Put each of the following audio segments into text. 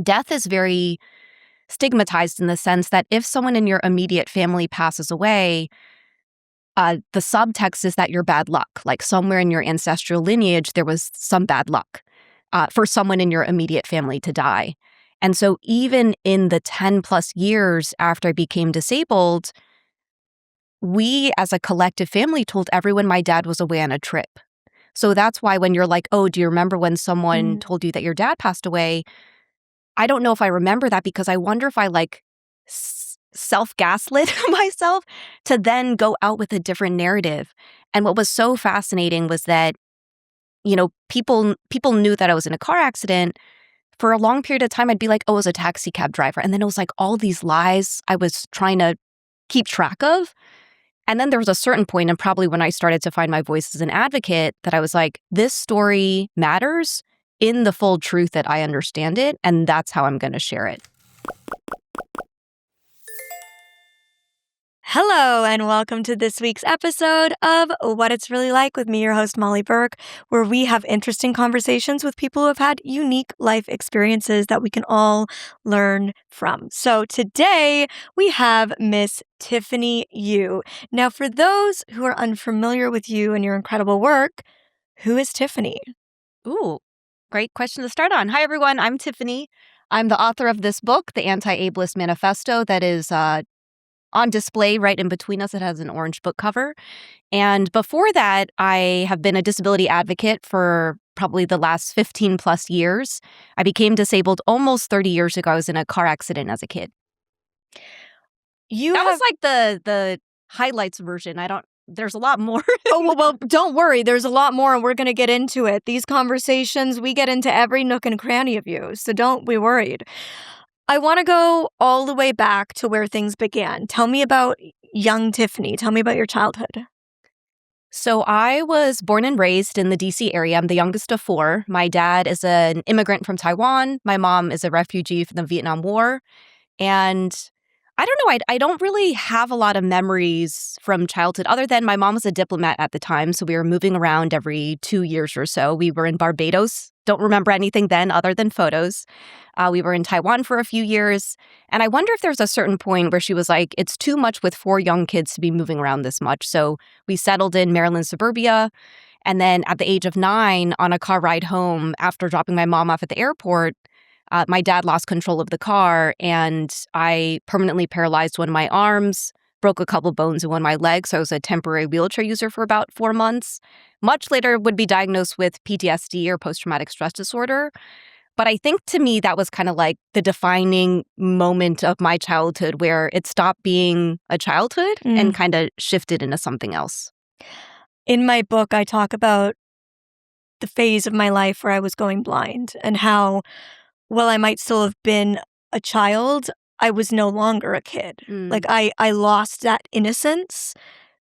death is very stigmatized in the sense that if someone in your immediate family passes away, the subtext is that you're bad luck. Like somewhere in your ancestral lineage, there was some bad luck for someone in your immediate family to die. And so even in the 10 plus years after I became disabled, we as a collective family told everyone my dad was away on a trip. So that's why when you're like, oh, do you remember when someone told you that your dad passed away? I don't know if I remember that because I wonder if I self-gaslit myself to then go out with a different narrative. And what was so fascinating was that, people knew that I was in a car accident. For a long period of time, I'd be like, oh, I was a taxi cab driver. And then it was like all these lies I was trying to keep track of. And then there was a certain point, and probably when I started to find my voice as an advocate, that I was like, this story matters in the full truth that I understand it, and that's how I'm going to share it. Hello, and welcome to this week's episode of What It's Really Like with me, your host, Molly Burke, where we have interesting conversations with people who have had unique life experiences that we can all learn from. So today we have Miss Tiffany Yu. Now, for those who are unfamiliar with you and your incredible work, who is Tiffany? Ooh, great question to start on. Hi, everyone. I'm Tiffany. I'm the author of this book, the Anti-Ableist Manifesto, that is on display right in between us. It has an orange book cover. And before that, I have been a disability advocate for probably the last 15 plus years. I became disabled almost 30 years ago. I was in a car accident as a kid. Was like the highlights version. There's a lot more. well, don't worry. There's a lot more, and we're going to get into it. These conversations, we get into every nook and cranny of you, so don't be worried. I want to go all the way back to where things began. Tell me about young Tiffany. Tell me about your childhood. So I was born and raised in the D.C. area. I'm the youngest of four. My dad is an immigrant from Taiwan. My mom is a refugee from the Vietnam War. And I don't know, I don't really have a lot of memories from childhood other than my mom was a diplomat at the time. So we were moving around every 2 years or so. We were in Barbados. Don't remember anything then other than photos. We were in Taiwan for a few years. And I wonder if there's a certain point where she was like, it's too much with 4 young kids to be moving around this much. So we settled in Maryland suburbia. And then at the age of 9, on a car ride home after dropping my mom off at the airport, my dad lost control of the car and I permanently paralyzed one of my arms, broke a couple bones in one of my legs. So I was a temporary wheelchair user for about 4 months. Much later would be diagnosed with PTSD or post-traumatic stress disorder. But I think to me, that was kind of like the defining moment of my childhood where it stopped being a childhood and kind of shifted into something else. In my book, I talk about the phase of my life where I was going blind and how, while I might still have been a child, I was no longer a kid. Like I lost that innocence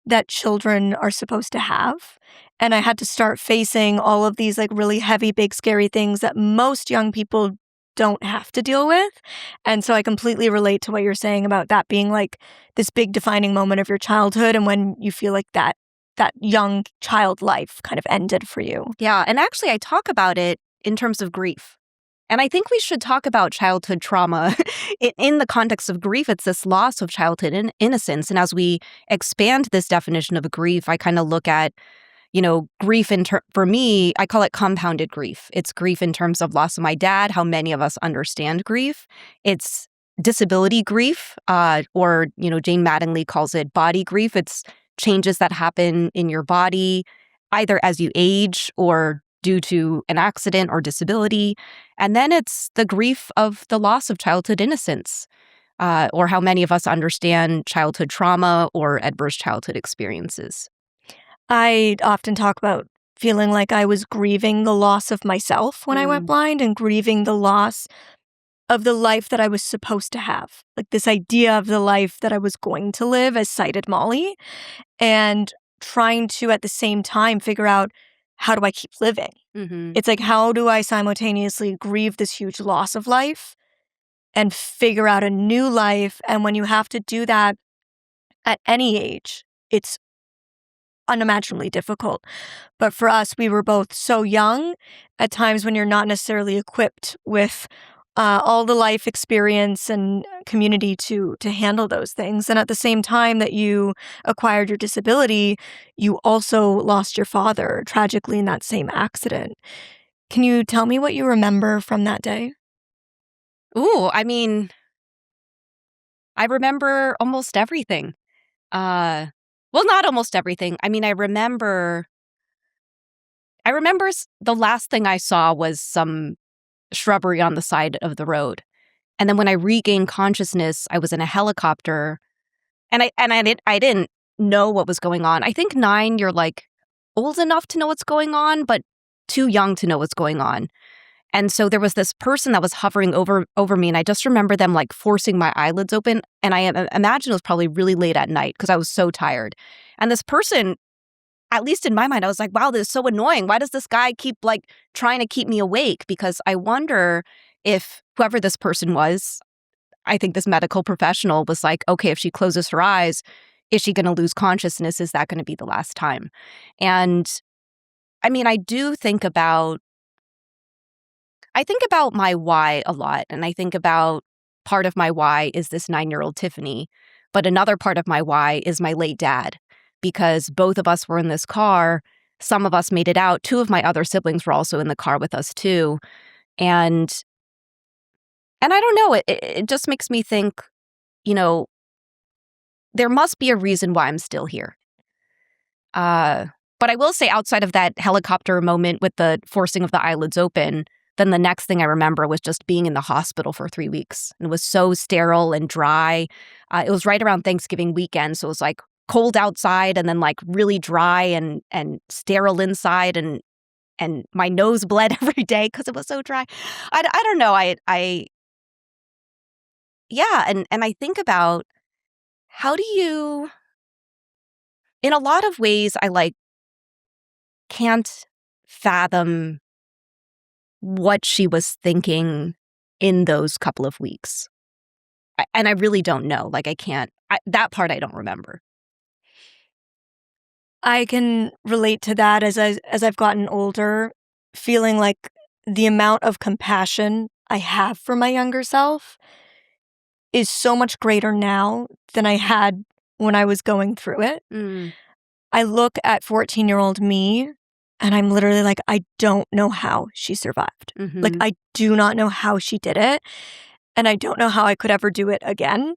that children are supposed to have. And I had to start facing all of these like really heavy, big, scary things that most young people don't have to deal with. And so I completely relate to what you're saying about that being like this big defining moment of your childhood and when you feel like that young child life kind of ended for you. Yeah. And actually, I talk about it in terms of grief. And I think we should talk about childhood trauma in the context of grief. It's this loss of childhood innocence. And as we expand this definition of grief, I kind of look at, grief for me, I call it compounded grief. It's grief in terms of loss of my dad, how many of us understand grief. It's disability grief, or Jane Mattingly calls it body grief. It's changes that happen in your body, either as you age or due to an accident or disability. And then it's the grief of the loss of childhood innocence, or how many of us understand childhood trauma or adverse childhood experiences. I often talk about feeling like I was grieving the loss of myself when I went blind and grieving the loss of the life that I was supposed to have. Like this idea of the life that I was going to live as sighted Molly, and trying to at the same time figure out, how do I keep living? It's like, how do I simultaneously grieve this huge loss of life and figure out a new life? And when you have to do that at any age, it's unimaginably difficult. But for us, we were both so young at times when you're not necessarily equipped with all the life experience and community to handle those things. And at the same time that you acquired your disability, you also lost your father tragically in that same accident. Can you tell me what you remember from that day? Ooh, I mean, I remember almost everything. Well, not almost everything. I mean, the last thing I saw was some shrubbery on the side of the road. And then when I regained consciousness, I was in a helicopter, and I didn't know what was going on. I think 9, you're like old enough to know what's going on, but too young to know what's going on. And so there was this person that was hovering over me, and I just remember them like forcing my eyelids open. And I imagine it was probably really late at night because I was so tired. And this person, at least in my mind, I was like, wow, this is so annoying. Why does this guy keep like trying to keep me awake? Because I wonder if whoever this person was, I think this medical professional was like, okay, if she closes her eyes, is she going to lose consciousness? Is that going to be the last time? And I mean, I think about my why a lot. And I think about part of my why is this 9-year-old Tiffany. But another part of my why is my late dad, because both of us were in this car. Some of us made it out. 2 of my other siblings were also in the car with us too. And I don't know, it just makes me think, you know, there must be a reason why I'm still here. But I will say, outside of that helicopter moment with the forcing of the eyelids open, then the next thing I remember was just being in the hospital for 3 weeks. And it was so sterile and dry. It was right around Thanksgiving weekend, so it was like cold outside and then like really dry and sterile inside, and my nose bled every day because it was so dry. I don't know. Yeah, and I think about, how do you, in a lot of ways, I like can't fathom what she was thinking in those couple of weeks. And I really don't know. Like, that part I don't remember. I can relate to that as I've gotten older, feeling like the amount of compassion I have for my younger self is so much greater now than I had when I was going through it. Mm. I look at 14-year-old me and I'm literally like, I don't know how she survived. Mm-hmm. Like, I do not know how she did it. And I don't know how I could ever do it again.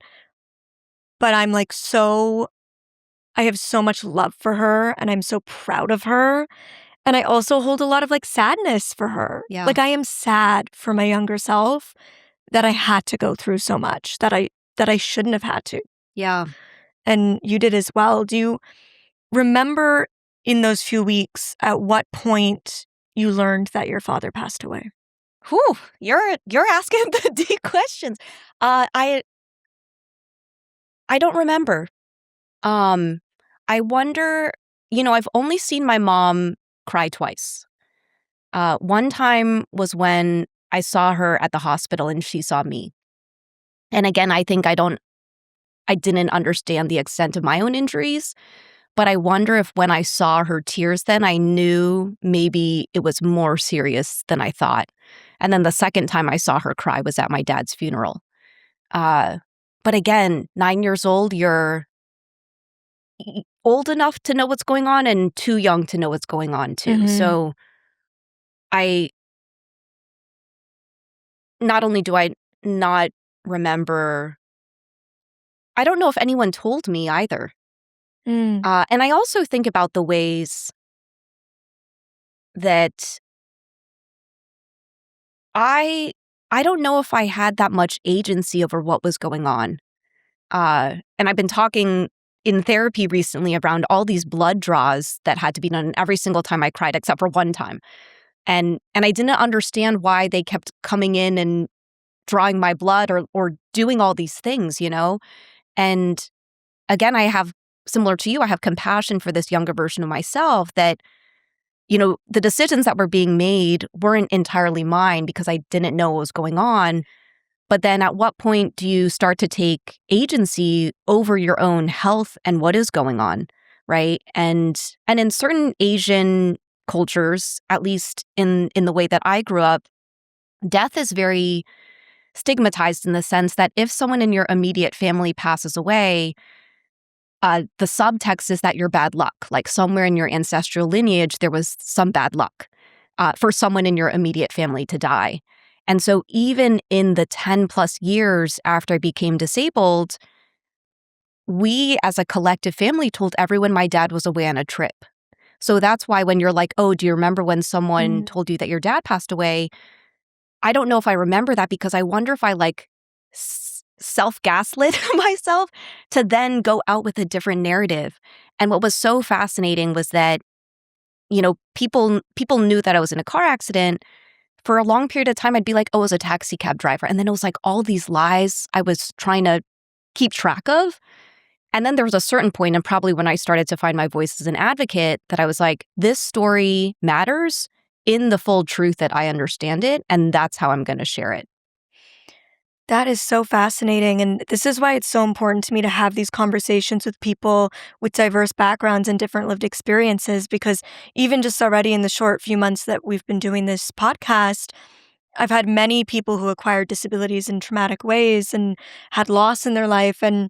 But I'm like, I have so much love for her and I'm so proud of her. And I also hold a lot of like sadness for her. Yeah. Like, I am sad for my younger self that I had to go through so much that I shouldn't have had to. Yeah. And you did as well. Do you remember in those few weeks at what point you learned that your father passed away? Whew, you're asking the deep questions. I don't remember. I wonder, I've only seen my mom cry twice. One time was when I saw her at the hospital and she saw me. And again, I think I didn't understand the extent of my own injuries, but I wonder if when I saw her tears then, I knew maybe it was more serious than I thought. And then the second time I saw her cry was at my dad's funeral. But again, 9 years old, you're old enough to know what's going on and too young to know what's going on too. Mhm. So not only do I not remember, I don't know if anyone told me either. Mm. And I also think about the ways that I don't know if I had that much agency over what was going on. And I've been talking in therapy recently around all these blood draws that had to be done every single time I cried, except for one time. And I didn't understand why they kept coming in and drawing my blood or doing all these things, And again, similar to you, I have compassion for this younger version of myself that, the decisions that were being made weren't entirely mine because I didn't know what was going on. But then at what point do you start to take agency over your own health and what is going on, right? And in certain Asian cultures, at least in the way that I grew up, death is very stigmatized in the sense that if someone in your immediate family passes away, the subtext is that you're bad luck. Like somewhere in your ancestral lineage, there was some bad luck for someone in your immediate family to die. And so even in the 10 plus years after I became disabled, we as a collective family told everyone my dad was away on a trip. So that's why when you're like, oh, do you remember when someone told you that your dad passed away? I don't know if I remember that because I wonder if I like self-gaslit myself to then go out with a different narrative. And what was so fascinating was that, people knew that I was in a car accident. For a long period of time, I'd be like, oh, I was a taxi cab driver. And then it was like all these lies I was trying to keep track of. And then there was a certain point, and probably when I started to find my voice as an advocate, that I was like, this story matters in the full truth that I understand it, and that's how I'm going to share it. That is so fascinating. And this is why it's so important to me to have these conversations with people with diverse backgrounds and different lived experiences, because even just already in the short few months that we've been doing this podcast, I've had many people who acquired disabilities in traumatic ways and had loss in their life, and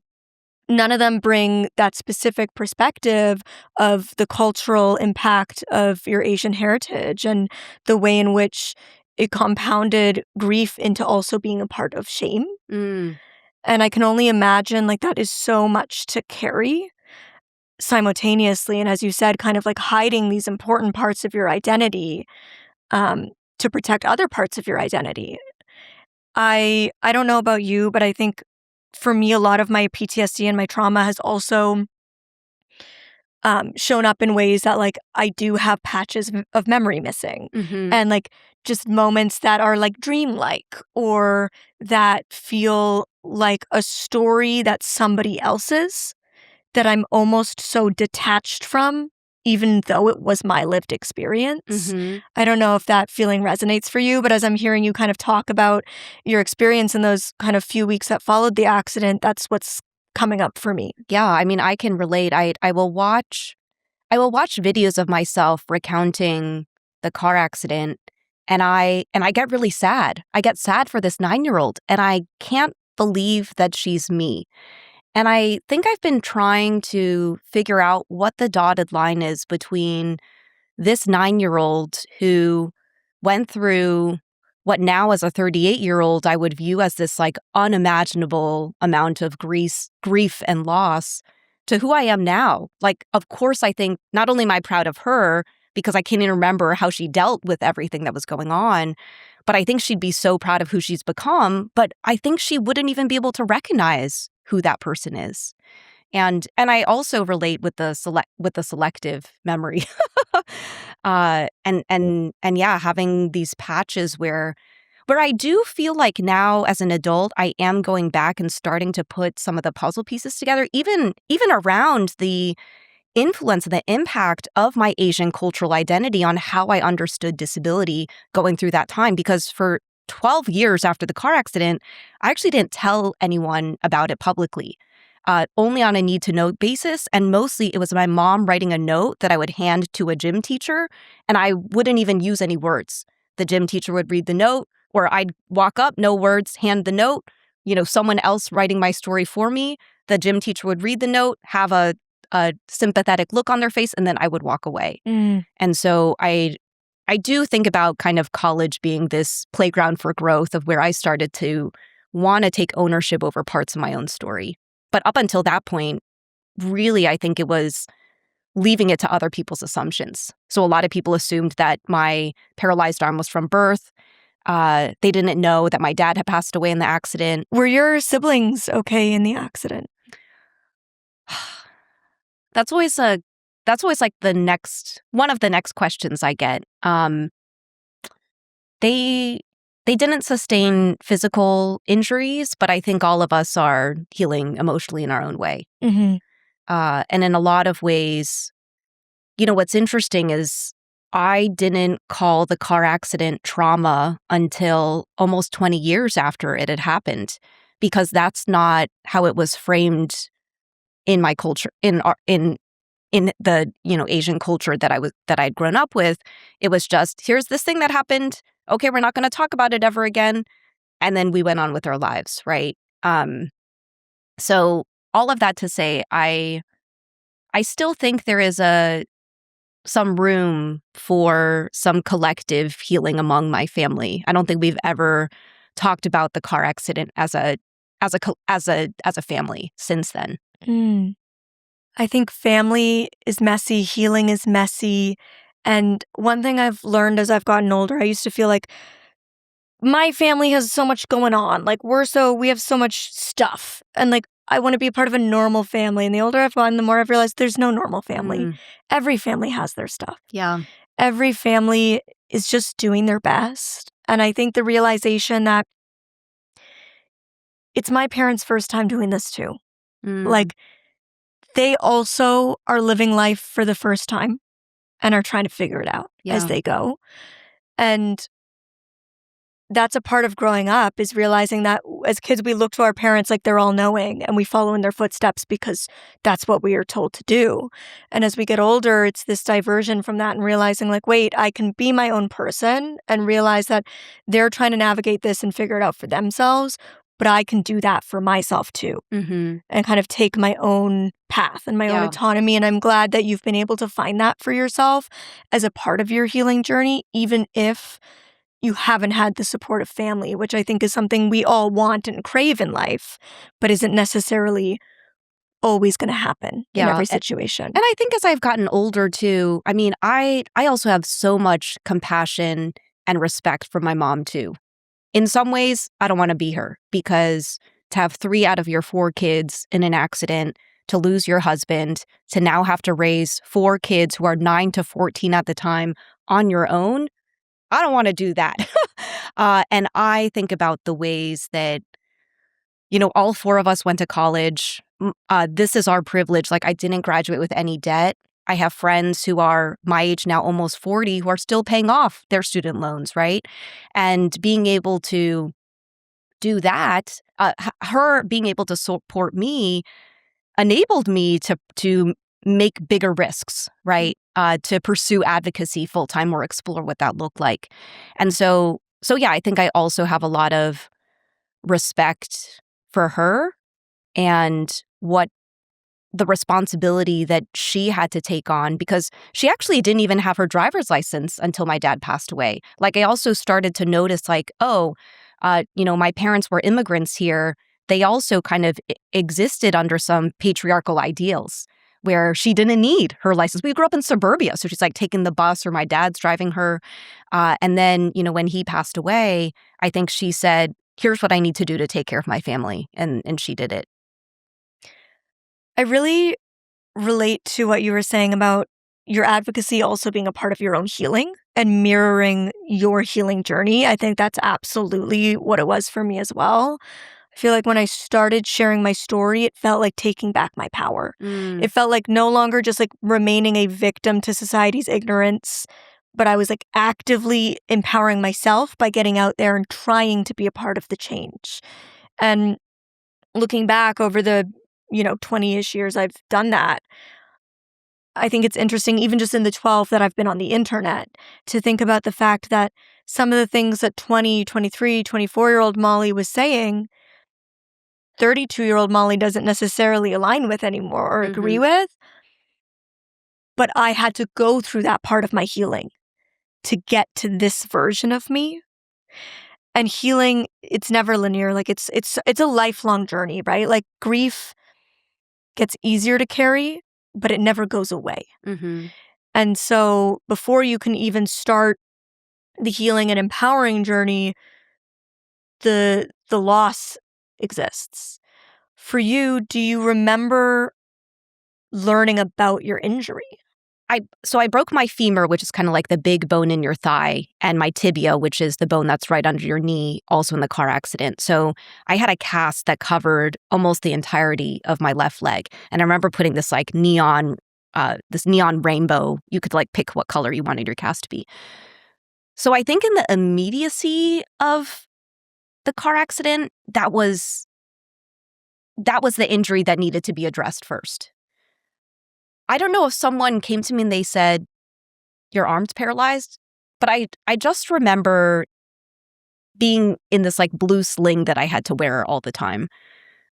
none of them bring that specific perspective of the cultural impact of your Asian heritage and the way in which it compounded grief into also being a part of shame. Mm. And I can only imagine like that is so much to carry simultaneously. And as you said, kind of like hiding these important parts of your identity to protect other parts of your identity. I don't know about you, but I think for me, a lot of my PTSD and my trauma has also shown up in ways that like I do have patches of memory missing, and like just moments that are like dreamlike or that feel like a story that's somebody else's that I'm almost so detached from, even though it was my lived experience. I don't know if that feeling resonates for you, but as I'm hearing you kind of talk about your experience in those kind of few weeks that followed the accident, that's what's coming up for me. Yeah, I mean, I can relate. I will watch videos of myself recounting the car accident, and I get really sad. I get sad for this 9-year-old, and I can't believe that she's me. And I think I've been trying to figure out what the dotted line is between this 9-year-old who went through what now as a 38-year-old I would view as this like unimaginable amount of grief and loss to who I am now. Like, of course, I think not only am I proud of her because I can't even remember how she dealt with everything that was going on, but I think she'd be so proud of who she's become. But I think she wouldn't even be able to recognize who that person is. And I also relate with the selective memory. And yeah, having these patches where I do feel like now as an adult, I am going back and starting to put some of the puzzle pieces together, even around the influence and the impact of my Asian cultural identity on how I understood disability going through that time. Because for 12 years after the car accident, I actually didn't tell anyone about it publicly. Only on a need-to-know basis, and mostly it was my mom writing a note that I would hand to a gym teacher, and I wouldn't even use any words. The gym teacher would read the note, or I'd walk up, no words, hand the note, someone else writing my story for me. The gym teacher would read the note, have a sympathetic look on their face, and then I would walk away. And so I do think about kind of college being this playground for growth of where I started to want to take ownership over parts of my own story. But up until that point, really, I think it was leaving it to other people's assumptions. So a lot of people assumed that my paralyzed arm was from birth. They didn't know that my dad had passed away in the accident. Were your siblings okay in the accident? That's always like one of the next questions I get. They didn't sustain physical injuries, but I think all of us are healing emotionally in our own way. And in a lot of ways, what's interesting is I didn't call the car accident trauma until almost 20 years after it had happened, because that's not how it was framed in my culture, in the Asian culture that I'd grown up with. It was just, here's this thing that happened. Okay, we're not going to talk about it ever again. and then we went on with our lives, right? So all of that to say, I still think there is some room for some collective healing among my family. I don't think we've ever talked about the car accident as a family since then. Mm. I think family is messy, healing is messy. And one thing I've learned as I've gotten older, I used to feel like my family has so much going on. Like we have so much stuff. And like, I want to be part of a normal family. And the older I've gotten, the more I've realized there's no normal family. Every family has their stuff. Yeah. Every family is just doing their best. And I think the realization that it's my parents' first time doing this too. Like, they also are living life for the first time and are trying to figure it out as they go. And that's a part of growing up, is realizing that as kids, we look to our parents like they're all knowing and we follow in their footsteps because that's what we are told to do. And as we get older, it's this diversion from that and realizing like, wait, I can be my own person and realize that they're trying to navigate this and figure it out for themselves, but I can do that for myself too. And kind of take my own path and my own autonomy. And I'm glad that you've been able to find that for yourself as a part of your healing journey, even if you haven't had the support of family, which I think is something we all want and crave in life, but isn't necessarily always going to happen in every situation. And I think as I've gotten older too, I mean, I also have so much compassion and respect for my mom too. In some ways, I don't want to be her, because to have 3 out of your 4 kids in an accident, to lose your husband, to now have to raise 4 kids who are 9 to 14 at the time on your own, I don't want to do that. And I think about the ways that, all 4 of us went to college. This is our privilege. Like, I didn't graduate with any debt. I have friends who are my age now, almost 40, who are still paying off their student loans, right? And being able to do that, her being able to support me enabled me to make bigger risks, right? To pursue advocacy full-time or explore what that looked like. And so yeah, I think I also have a lot of respect for her and what the responsibility that she had to take on, because she actually didn't even have her driver's license until my dad passed away. Like, I also started to notice like, my parents were immigrants here. They also kind of existed under some patriarchal ideals where she didn't need her license. We grew up in suburbia, so she's like taking the bus or my dad's driving her. And then, when he passed away, I think she said, here's what I need to do to take care of my family. And she did it. I really relate to what you were saying about your advocacy also being a part of your own healing and mirroring your healing journey. I think that's absolutely what it was for me as well. I feel like when I started sharing my story, it felt like taking back my power. It felt like no longer just like remaining a victim to society's ignorance, but I was like actively empowering myself by getting out there and trying to be a part of the change. And looking back over the 20-ish years I've done that, I think it's interesting, even just in the 12 that I've been on the internet, to think about the fact that some of the things that 20, 23, 24-year-old Molly was saying, 32-year-old Molly doesn't necessarily align with anymore or agree with. But I had to go through that part of my healing to get to this version of me. And healing, it's never linear. Like it's a lifelong journey, right? Like grief gets easier to carry, but it never goes away. And so before you can even start the healing and empowering journey, the loss exists. For you, do you remember learning about your injury? So I broke my femur, which is kind of like the big bone in your thigh, and my tibia, which is the bone that's right under your knee, also in the car accident. So I had a cast that covered almost the entirety of my left leg. And I remember putting this like neon rainbow. You could like pick what color you wanted your cast to be. So I think in the immediacy of the car accident, that was the injury that needed to be addressed first. I don't know if someone came to me and they said, your arm's paralyzed, but I just remember being in this like blue sling that I had to wear all the time.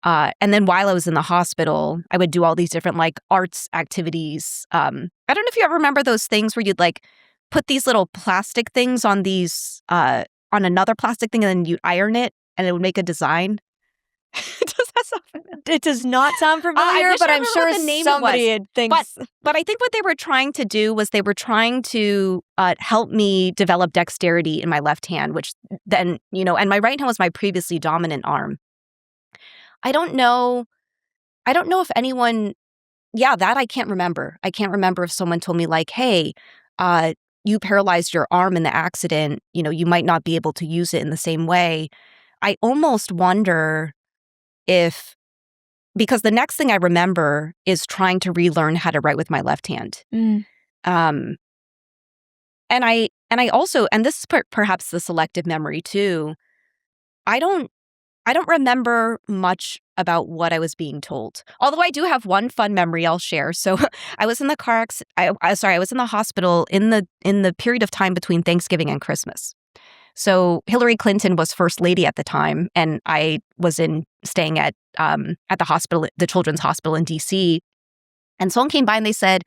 And then while I was in the hospital, I would do all these different like arts activities. I don't know if you ever remember those things where you'd like put these little plastic things on these on another plastic thing, and then you'd iron it, and it would make a design. Does that sound familiar? It does not sound familiar, but I'm sure somebody thinks. But I think what they were trying to do was they were trying to help me develop dexterity in my left hand, which then, and my right hand was my previously dominant arm. I don't know if anyone, that I can't remember. I can't remember if someone told me like, hey, you paralyzed your arm in the accident, you might not be able to use it in the same way. I almost wonder because the next thing I remember is trying to relearn how to write with my left hand. And I also, and this is perhaps the selective memory too, I don't remember much about what I was being told. Although I do have one fun memory I'll share. So I was in the car accident. I was in the hospital in the period of time between Thanksgiving and Christmas. So Hillary Clinton was first lady at the time, and I was staying at the hospital, the Children's Hospital in D.C. And someone came by and they said,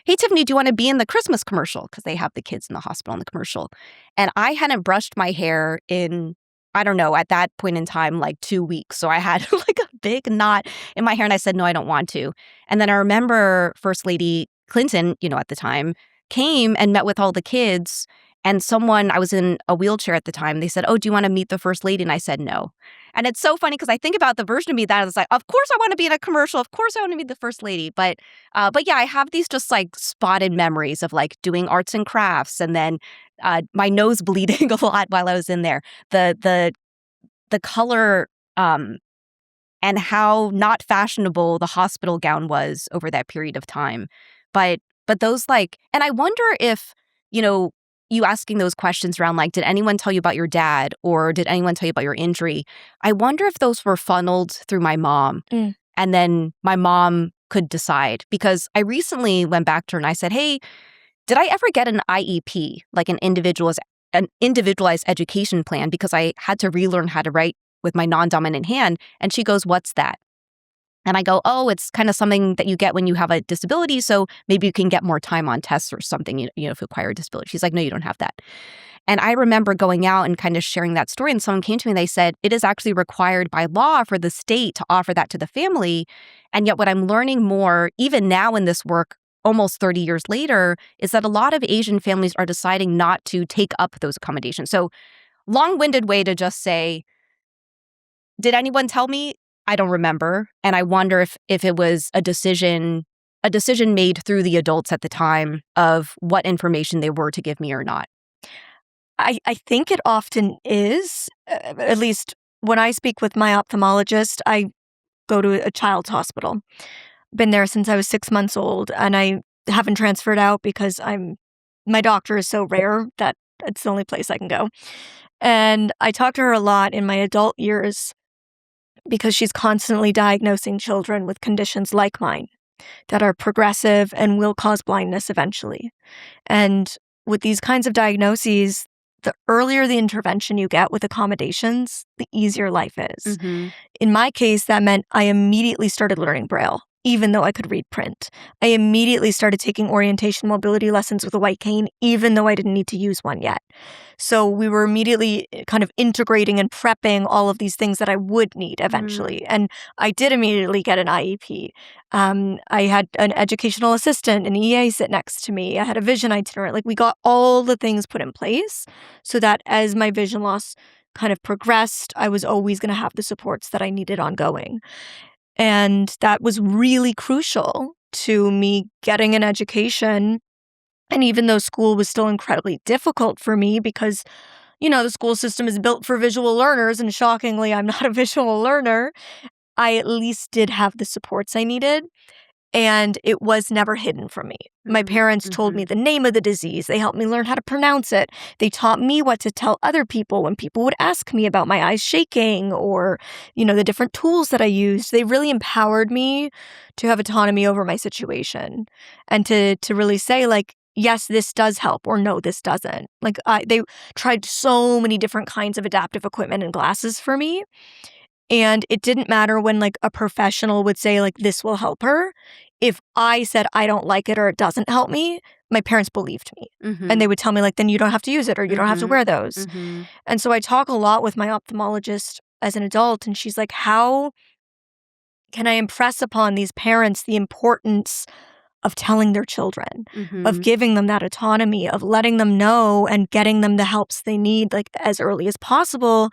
"Hey, Tiffany, do you want to be in the Christmas commercial?" Because they have the kids in the hospital in the commercial. And I hadn't brushed my hair in, I don't know, at that point in time, like 2 weeks. So I had like a big knot in my hair, and I said, no, I don't want to. And then I remember First Lady Clinton, at the time, came and met with all the kids. And I was in a wheelchair at the time. They said, "Oh, do you want to meet the First Lady?" And I said, no. And it's so funny because I think about the version of me that I was like, of course I want to be in a commercial. Of course I want to meet the First Lady. But yeah, I have these just like spotted memories of like doing arts and crafts, and then my nose bleeding a lot while I was in there. The color and how not fashionable the hospital gown was over that period of time. But those like, and I wonder if, you asking those questions around like, did anyone tell you about your dad, or did anyone tell you about your injury? I wonder if those were funneled through my mom, and then my mom could decide. Because I recently went back to her and I said, hey, did I ever get an IEP, like an individualized education plan, because I had to relearn how to write with my non-dominant hand? And she goes, what's that? And I go, oh, it's kind of something that you get when you have a disability, so maybe you can get more time on tests or something, if you acquire a disability. She's like, no, you don't have that. And I remember going out and kind of sharing that story, and someone came to me and they said, it is actually required by law for the state to offer that to the family. And yet what I'm learning more, even now in this work, almost 30 years later, is that a lot of Asian families are deciding not to take up those accommodations. So long-winded way to just say, did anyone tell me? I don't remember. And I wonder if it was a decision made through the adults at the time of what information they were to give me or not. I think it often is. At least when I speak with my ophthalmologist, I go to a child's hospital. Been there since I was 6 months old, and I haven't transferred out because my doctor is so rare that it's the only place I can go. And I talk to her a lot in my adult years because she's constantly diagnosing children with conditions like mine that are progressive and will cause blindness eventually. And with these kinds of diagnoses, the earlier the intervention you get with accommodations, the easier life is. Mm-hmm. In my case, that meant I immediately started learning Braille, even though I could read print. I immediately started taking orientation mobility lessons with a white cane, even though I didn't need to use one yet. So we were immediately kind of integrating and prepping all of these things that I would need eventually. Mm-hmm. And I did immediately get an IEP. I had an educational assistant, an EA sit next to me. I had a vision itinerant. Like, we got all the things put in place so that as my vision loss kind of progressed, I was always going to have the supports that I needed ongoing. And that was really crucial to me getting an education. And even though school was still incredibly difficult for me because, the school system is built for visual learners, and shockingly, I'm not a visual learner, I at least did have the supports I needed. And it was never hidden from me. My parents told me the name of the disease. They helped me learn how to pronounce it. They taught me what to tell other people when people would ask me about my eyes shaking or, the different tools that I used. They really empowered me to have autonomy over my situation and to really say, like, yes, this does help, or no, this doesn't. Like, they tried so many different kinds of adaptive equipment and glasses for me. And it didn't matter when, like, a professional would say, like, this will help her. If I said I don't like it or it doesn't help me, my parents believed me. And they would tell me, like, then you don't have to use it, or you don't have to wear those. And so I talk a lot with my ophthalmologist as an adult, and she's like, how can I impress upon these parents the importance of telling their children, of giving them that autonomy, of letting them know and getting them the helps they need, like, as early as possible?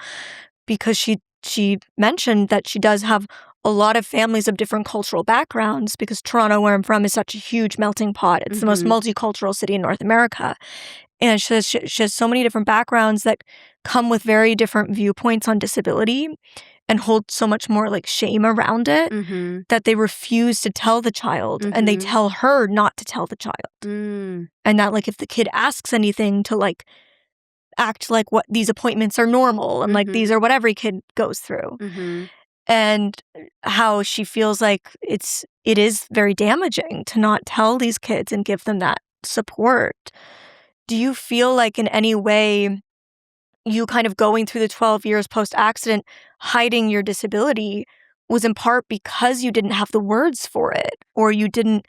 Because she mentioned that she does have a lot of families of different cultural backgrounds, because Toronto, where I'm from, is such a huge melting pot. It's the most multicultural city in North America. And she has so many different backgrounds that come with very different viewpoints on disability and hold so much more, like, shame around it, that they refuse to tell the child, and they tell her not to tell the child. And that, like, if the kid asks anything, to, like, act like what these appointments are normal, and like these are what every kid goes through. And how she feels like it is very damaging to not tell these kids and give them that support. Do you feel like in any way you kind of going through the 12 years post-accident hiding your disability was in part because you didn't have the words for it, or you didn't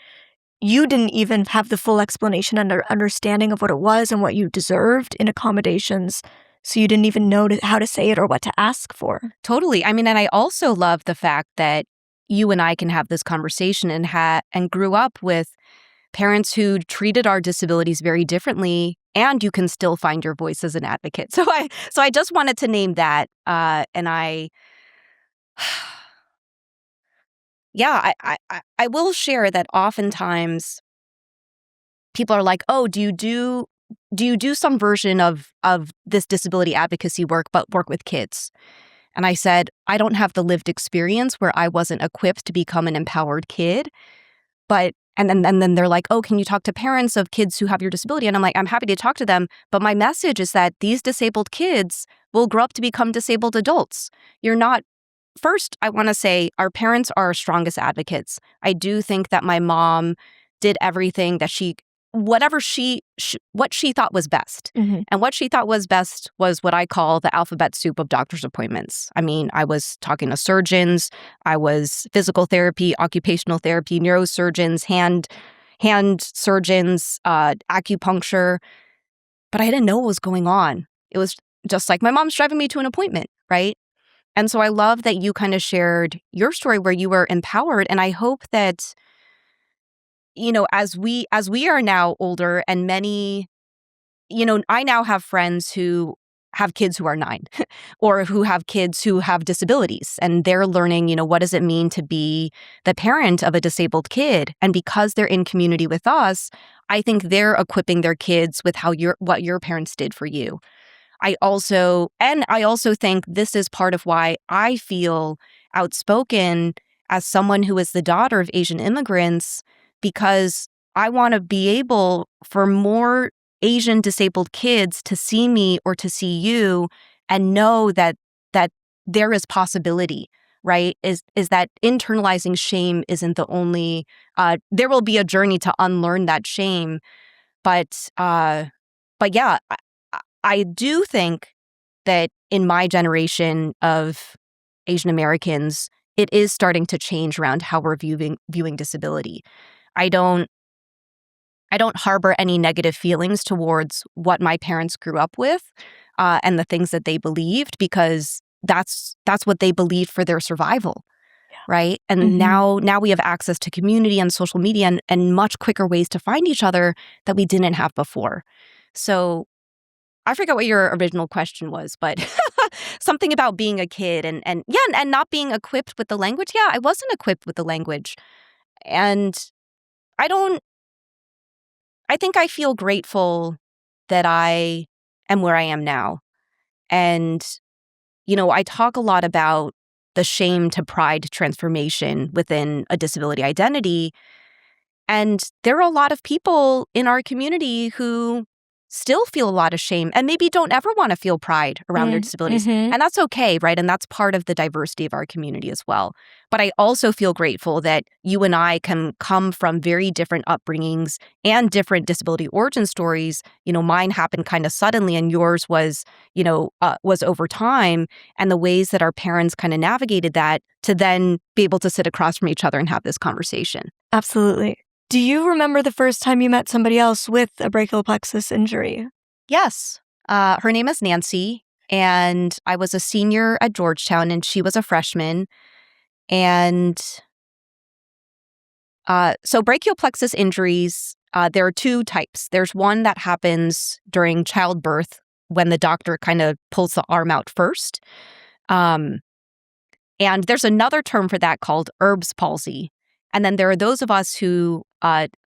even have the full explanation and understanding of what it was and what you deserved in accommodations, so you didn't even know how to say it or what to ask for? Totally. I mean, and I also love the fact that you and I can have this conversation and grew up with parents who treated our disabilities very differently, and you can still find your voice as an advocate. So I just wanted to name that, and yeah, I will share that oftentimes people are like, oh, do you do some version of this disability advocacy work, but work with kids? And I said, I don't have the lived experience where I wasn't equipped to become an empowered kid. But and then they're like, oh, can you talk to parents of kids who have your disability? And I'm like, I'm happy to talk to them. But my message is that these disabled kids will grow up to become disabled adults. You're not. First, I want to say our parents are our strongest advocates. I do think that my mom did everything that what she thought was best. And what she thought was best was what I call the alphabet soup of doctor's appointments. I mean, I was talking to surgeons, I was physical therapy, occupational therapy, neurosurgeons, hand surgeons, acupuncture, but I didn't know what was going on. It was just like, my mom's driving me to an appointment, right? And so I love that you kind of shared your story where you were empowered. And I hope that, as we are now older, and many, I now have friends who have kids who are 9 or who have kids who have disabilities, and they're learning, what does it mean to be the parent of a disabled kid? And because they're in community with us, I think they're equipping their kids with what your parents did for you. I also think this is part of why I feel outspoken as someone who is the daughter of Asian immigrants, because I want to be able for more Asian disabled kids to see me or to see you and know that there is possibility, right? Is that internalizing shame isn't the only, there will be a journey to unlearn that shame. But yeah, I do think that in my generation of Asian Americans, it is starting to change around how we're viewing disability. I don't harbor any negative feelings towards what my parents grew up with and the things that they believed, because that's what they believed for their survival, right? And now we have access to community and social media and much quicker ways to find each other that we didn't have before. So I forget what your original question was, but something about being a kid and not being equipped with the language. Yeah, I wasn't equipped with the language. And I think I feel grateful that I am where I am now. And, I talk a lot about the shame to pride transformation within a disability identity. And there are a lot of people in our community who still feel a lot of shame and maybe don't ever want to feel pride around their disabilities. Mm-hmm. And that's okay, right? And that's part of the diversity of our community as well. But I also feel grateful that you and I can come from very different upbringings and different disability origin stories. Mine happened kind of suddenly and yours was over time, and the ways that our parents kind of navigated that to then be able to sit across from each other and have this conversation. Absolutely. Do you remember the first time you met somebody else with a brachial plexus injury? Yes. Her name is Nancy, and I was a senior at Georgetown, and she was a freshman. And so brachial plexus injuries, there are two types. There's one that happens during childbirth when the doctor kind of pulls the arm out first. And there's another term for that called Erb's palsy. And then there are those of us who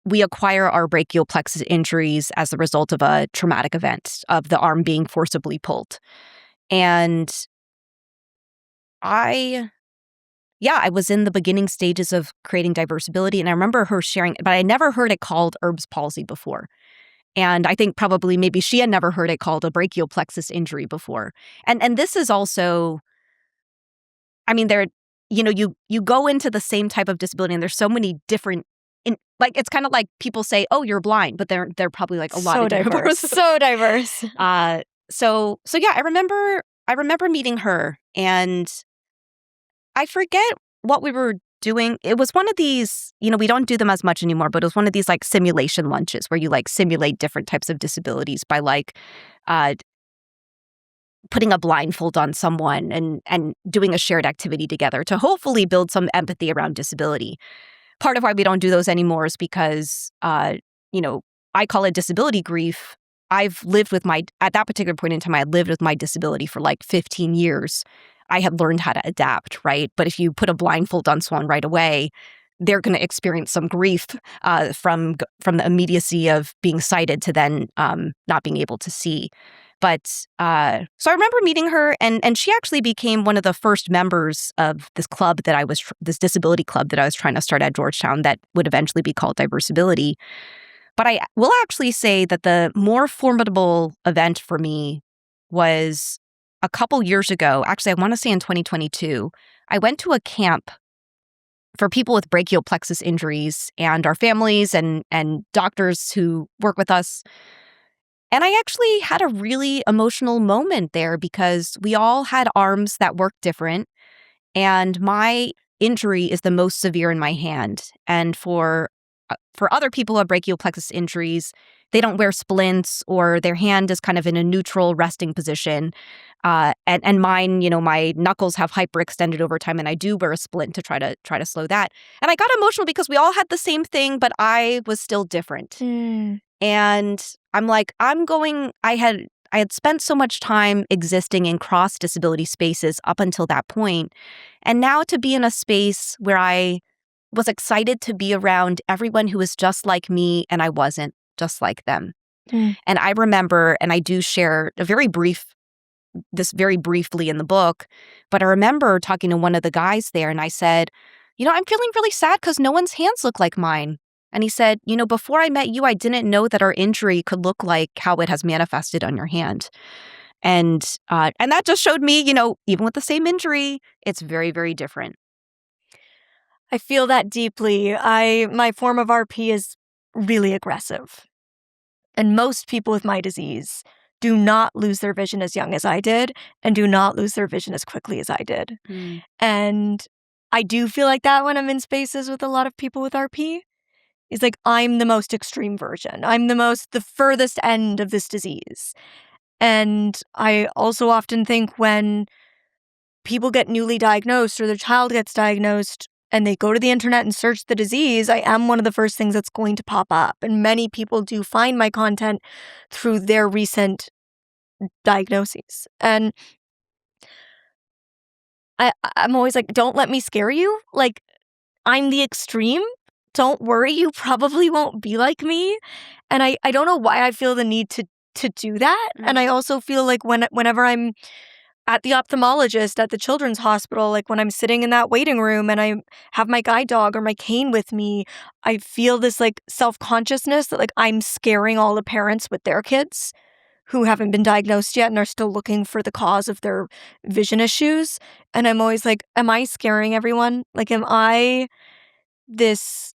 we acquire our brachial plexus injuries as a result of a traumatic event of the arm being forcibly pulled. And I was in the beginning stages of creating Diversability, and I remember her sharing, but I never heard it called Erb's palsy before. And I think probably maybe she had never heard it called a brachial plexus injury before. And this is also, I mean, you go into the same type of disability, and there's so many different. It's kind of like people say, "Oh, you're blind," but they're probably like a lot So of diverse. So diverse. So yeah, I remember meeting her, and I forget what we were doing. It was one of these, we don't do them as much anymore, but it was one of these like simulation lunches where you like simulate different types of disabilities by like putting a blindfold on someone and doing a shared activity together to hopefully build some empathy around disability. Part of why we don't do those anymore is because, I call it disability grief. I've lived with at that particular point in time, I lived with my disability for like 15 years. I had learned how to adapt, right? But if you put a blindfold on someone right away, they're going to experience some grief from the immediacy of being sighted to then not being able to see. But so I remember meeting her, and she actually became one of the first members of this club this disability club that I was trying to start at Georgetown that would eventually be called Diversability. But I will actually say that the more formidable event for me was a couple years ago. Actually, I want to say in 2022, I went to a camp for people with brachial plexus injuries and our families and doctors who work with us. And I actually had a really emotional moment there because we all had arms that worked different. And my injury is the most severe in my hand. And for other people who have brachial plexus injuries, they don't wear splints, or their hand is kind of in a neutral resting position. And mine, my knuckles have hyperextended over time, and I do wear a splint to try to slow that. And I got emotional because we all had the same thing, but I was still different. And I'm like, I had spent so much time existing in cross disability spaces up until that point. And now to be in a space where I was excited to be around everyone who was just like me, and I wasn't just like them. And I remember, and I do share very briefly in the book, but I remember talking to one of the guys there, and I said, I'm feeling really sad because no one's hands look like mine. And he said, before I met you, I didn't know that our injury could look like how it has manifested on your hand. And that just showed me, even with the same injury, it's very, very different. I feel that deeply. My form of RP is really aggressive. And most people with my disease do not lose their vision as young as I did, and do not lose their vision as quickly as I did. And I do feel like that when I'm in spaces with a lot of people with RP. It's like I'm the most extreme version. I'm the furthest end of this disease. And I also often think when people get newly diagnosed or their child gets diagnosed and they go to the internet and search the disease, I am one of the first things that's going to pop up. And many people do find my content through their recent diagnoses. And I'm always like, don't let me scare you. Like, I'm the extreme. Don't worry, you probably won't be like me. And I don't know why I feel the need to do that. And I also feel like whenever I'm at the ophthalmologist, at the children's hospital, like when I'm sitting in that waiting room and I have my guide dog or my cane with me, I feel this like self-consciousness that like I'm scaring all the parents with their kids who haven't been diagnosed yet and are still looking for the cause of their vision issues. And I'm always like, am I scaring everyone? Like, am I this,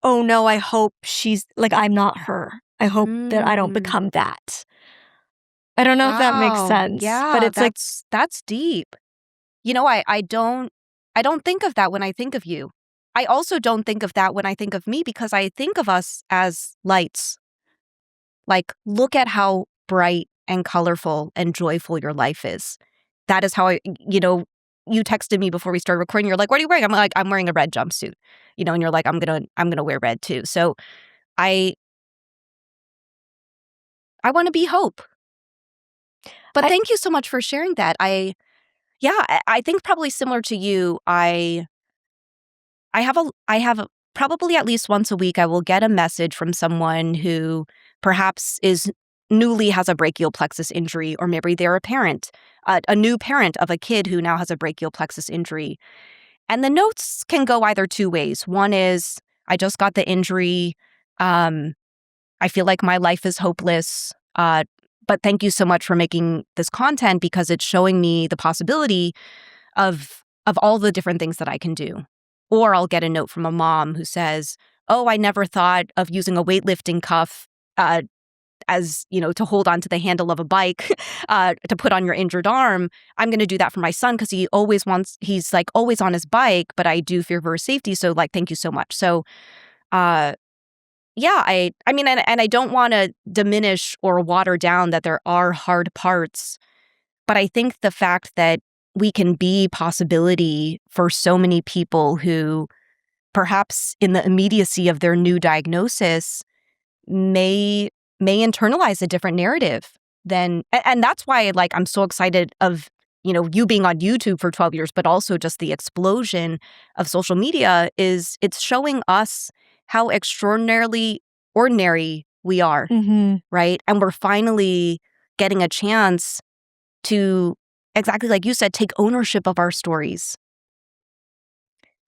oh no, I hope she's like, I'm not her. I hope that I don't become that. I don't know if that makes Wow. sense, but Yeah, it's like, that's deep. You know, I don't think of that when I think of you. I also don't think of that when I think of me because I think of us as lights. Like, look at how bright and colorful and joyful your life is. That is how you texted me before we started recording. You're like, what are you wearing? I'm like, I'm wearing a red jumpsuit, and you're like, I'm gonna wear red too. So I want to be hope. But thank you so much for sharing that. I think probably similar to you, I have probably at least once a week, I will get a message from someone who perhaps is newly has a brachial plexus injury, or maybe they're a parent, a new parent of a kid who now has a brachial plexus injury. And the notes can go either two ways. One is, I just got the injury. I feel like my life is hopeless. But thank you so much for making this content because it's showing me the possibility of all the different things that I can do. Or I'll get a note from a mom who says, "Oh, I never thought of using a weightlifting cuff as to hold onto the handle of a bike to put on your injured arm. I'm going to do that for my son because he's like always on his bike, but I do fear for his safety. So like, thank you so much." So, yeah, I mean, and I don't want to diminish or water down that there are hard parts, but I think the fact that we can be possibility for so many people who perhaps in the immediacy of their new diagnosis may internalize a different narrative than, and that's why like I'm so excited of you being on YouTube for 12 years, but also just the explosion of social media is it's showing us how extraordinarily ordinary we are, right? And we're finally getting a chance to, exactly like you said, take ownership of our stories.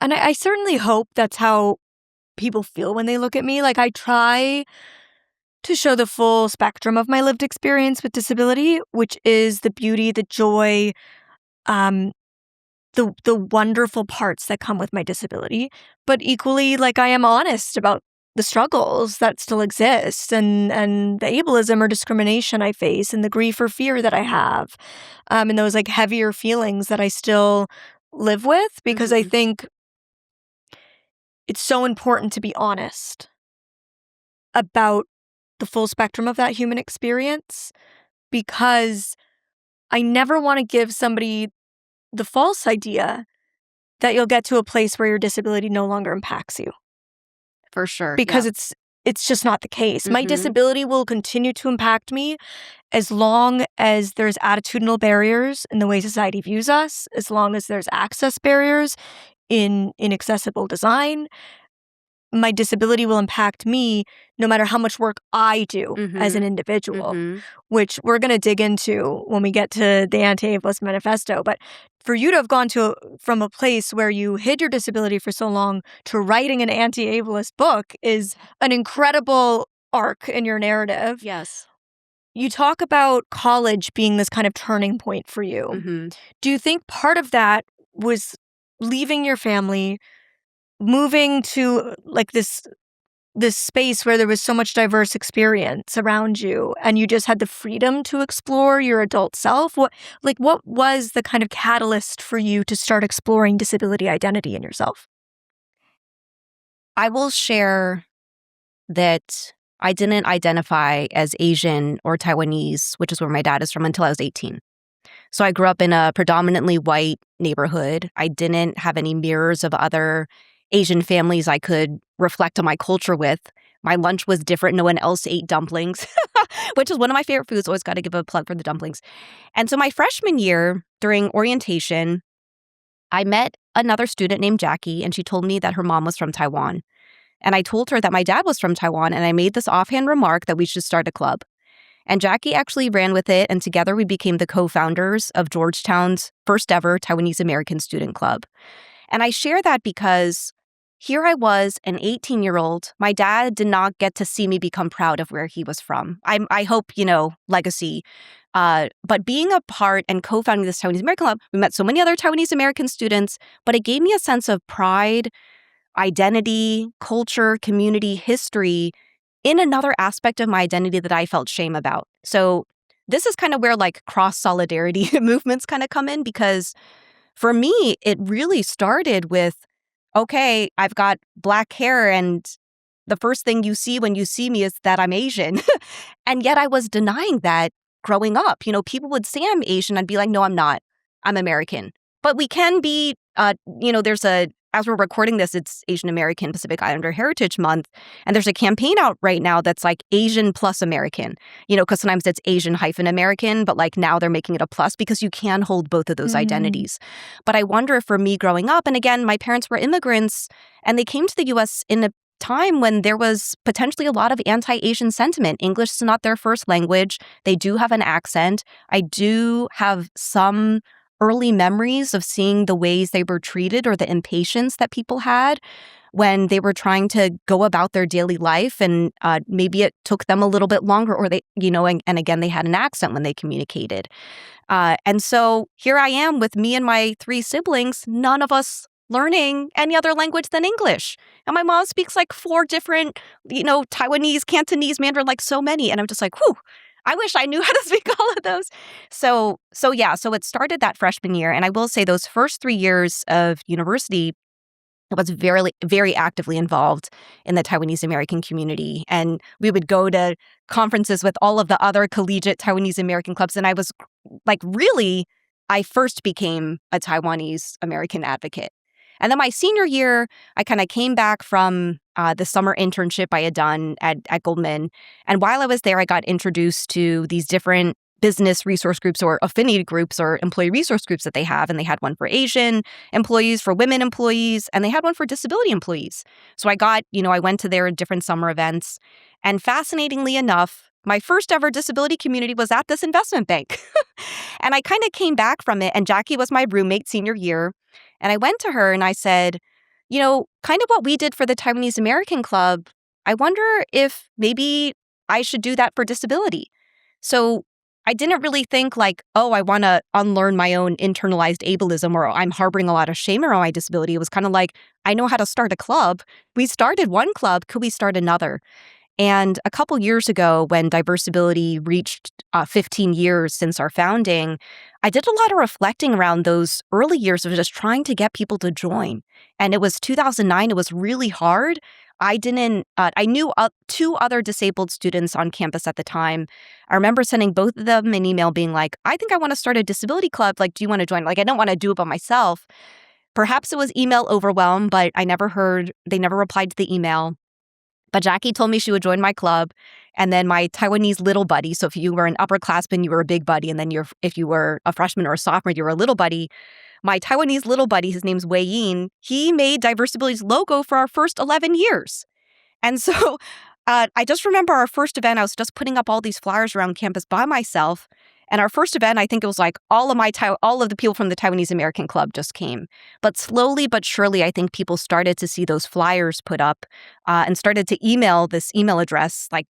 and I certainly hope that's how people feel when they look at me. Like, I try to show the full spectrum of my lived experience with disability, which is the beauty, the joy, the wonderful parts that come with my disability. But equally, like, I am honest about the struggles that still exist and the ableism or discrimination I face and the grief or fear that I have, and those like heavier feelings that I still live with, because I think it's so important to be honest about the full spectrum of that human experience, because I never want to give somebody the false idea that you'll get to a place where your disability no longer impacts you. For sure. Because Yeah. it's just not the case. My disability will continue to impact me as long as there's attitudinal barriers in the way society views us, as long as there's access barriers in inaccessible design. My disability will impact me no matter how much work I do as an individual, which we're going to dig into when we get to the Anti-Ableist Manifesto. But for you to have gone from a place where you hid your disability for so long to writing an anti-ableist book is an incredible arc in your narrative. Yes. You talk about college being this kind of turning point for you. Do you think part of that was leaving your family, moving to like this space where there was so much diverse experience around you and you just had the freedom to explore your adult self? What was the kind of catalyst for you to start exploring disability identity in yourself? I will share that I didn't identify as Asian or Taiwanese, which is where my dad is from, until I was 18. So I grew up in a predominantly white neighborhood. I didn't have any mirrors of other Asian families I could reflect on my culture with. My lunch was different. No one else ate dumplings, which is one of my favorite foods. Always got to give a plug for the dumplings. And so my freshman year, during orientation, I met another student named Jackie, and she told me that her mom was from Taiwan. And I told her that my dad was from Taiwan, and I made this offhand remark that we should start a club. And Jackie actually ran with it, and together we became the co-founders of Georgetown's first ever Taiwanese American Student Club. And I share that because here I was, an 18-year-old. My dad did not get to see me become proud of where he was from. I hope, legacy. But being a part and co-founding this Taiwanese American Club, we met so many other Taiwanese American students, but it gave me a sense of pride, identity, culture, community, history in another aspect of my identity that I felt shame about. So this is kind of where like cross solidarity movements kind of come in, because for me, it really started with, okay, I've got black hair and the first thing you see when you see me is that I'm Asian. And yet I was denying that growing up. People would say I'm Asian. I'd be like, no, I'm not. I'm American. But we can be, as we're recording this, it's Asian American Pacific Islander Heritage Month. And there's a campaign out right now that's like Asian plus American, because sometimes it's Asian-American, but like now they're making it a plus because you can hold both of those identities. But I wonder if for me growing up, and again, my parents were immigrants and they came to the US in a time when there was potentially a lot of anti-Asian sentiment. English is not their first language. They do have an accent. I do have some early memories of seeing the ways they were treated or the impatience that people had when they were trying to go about their daily life. And maybe it took them a little bit longer, or they, and again, they had an accent when they communicated. And so here I am with me and my 3 siblings, none of us learning any other language than English. And my mom speaks like 4 different, Taiwanese, Cantonese, Mandarin, like so many. And I'm just like, whew, I wish I knew how to speak all of those. So it started that freshman year. And I will say those first 3 years of university, I was very, very actively involved in the Taiwanese American community. And we would go to conferences with all of the other collegiate Taiwanese American clubs. And I was like, really, I first became a Taiwanese American advocate. And then my senior year, I kind of came back from the summer internship I had done at Goldman. And while I was there, I got introduced to these different business resource groups or affinity groups or employee resource groups that they have. And they had one for Asian employees, for women employees, and they had one for disability employees. So I went to their different summer events. And fascinatingly enough, my first ever disability community was at this investment bank. And I kind of came back from it, and Jackie was my roommate senior year. And I went to her and I said, kind of what we did for the Taiwanese American Club, I wonder if maybe I should do that for disability. So I didn't really think like, oh, I want to unlearn my own internalized ableism, or I'm harboring a lot of shame around my disability. It was kind of like, I know how to start a club. We started one club. Could we start another? And a couple years ago, when Diversability reached 15 years since our founding, I did a lot of reflecting around those early years of just trying to get people to join. And it was 2009. It was really hard. I knew 2 other disabled students on campus at the time. I remember sending both of them an email being like, I think I want to start a disability club. Like, do you want to join? Like, I don't want to do it by myself. Perhaps it was email overwhelm, but they never replied to the email. But Jackie told me she would join my club. And then my Taiwanese little buddy, so if you were an upperclassman, you were a big buddy. And then if you were a freshman or a sophomore, you were a little buddy. My Taiwanese little buddy, his name's Wei Yin, he made Diversability's logo for our first 11 years. And so I just remember our first event, I was just putting up all these flyers around campus by myself. And our first event, I think it was like all of the people from the Taiwanese American Club just came. But slowly but surely, I think people started to see those flyers put up and started to email this email address. Like,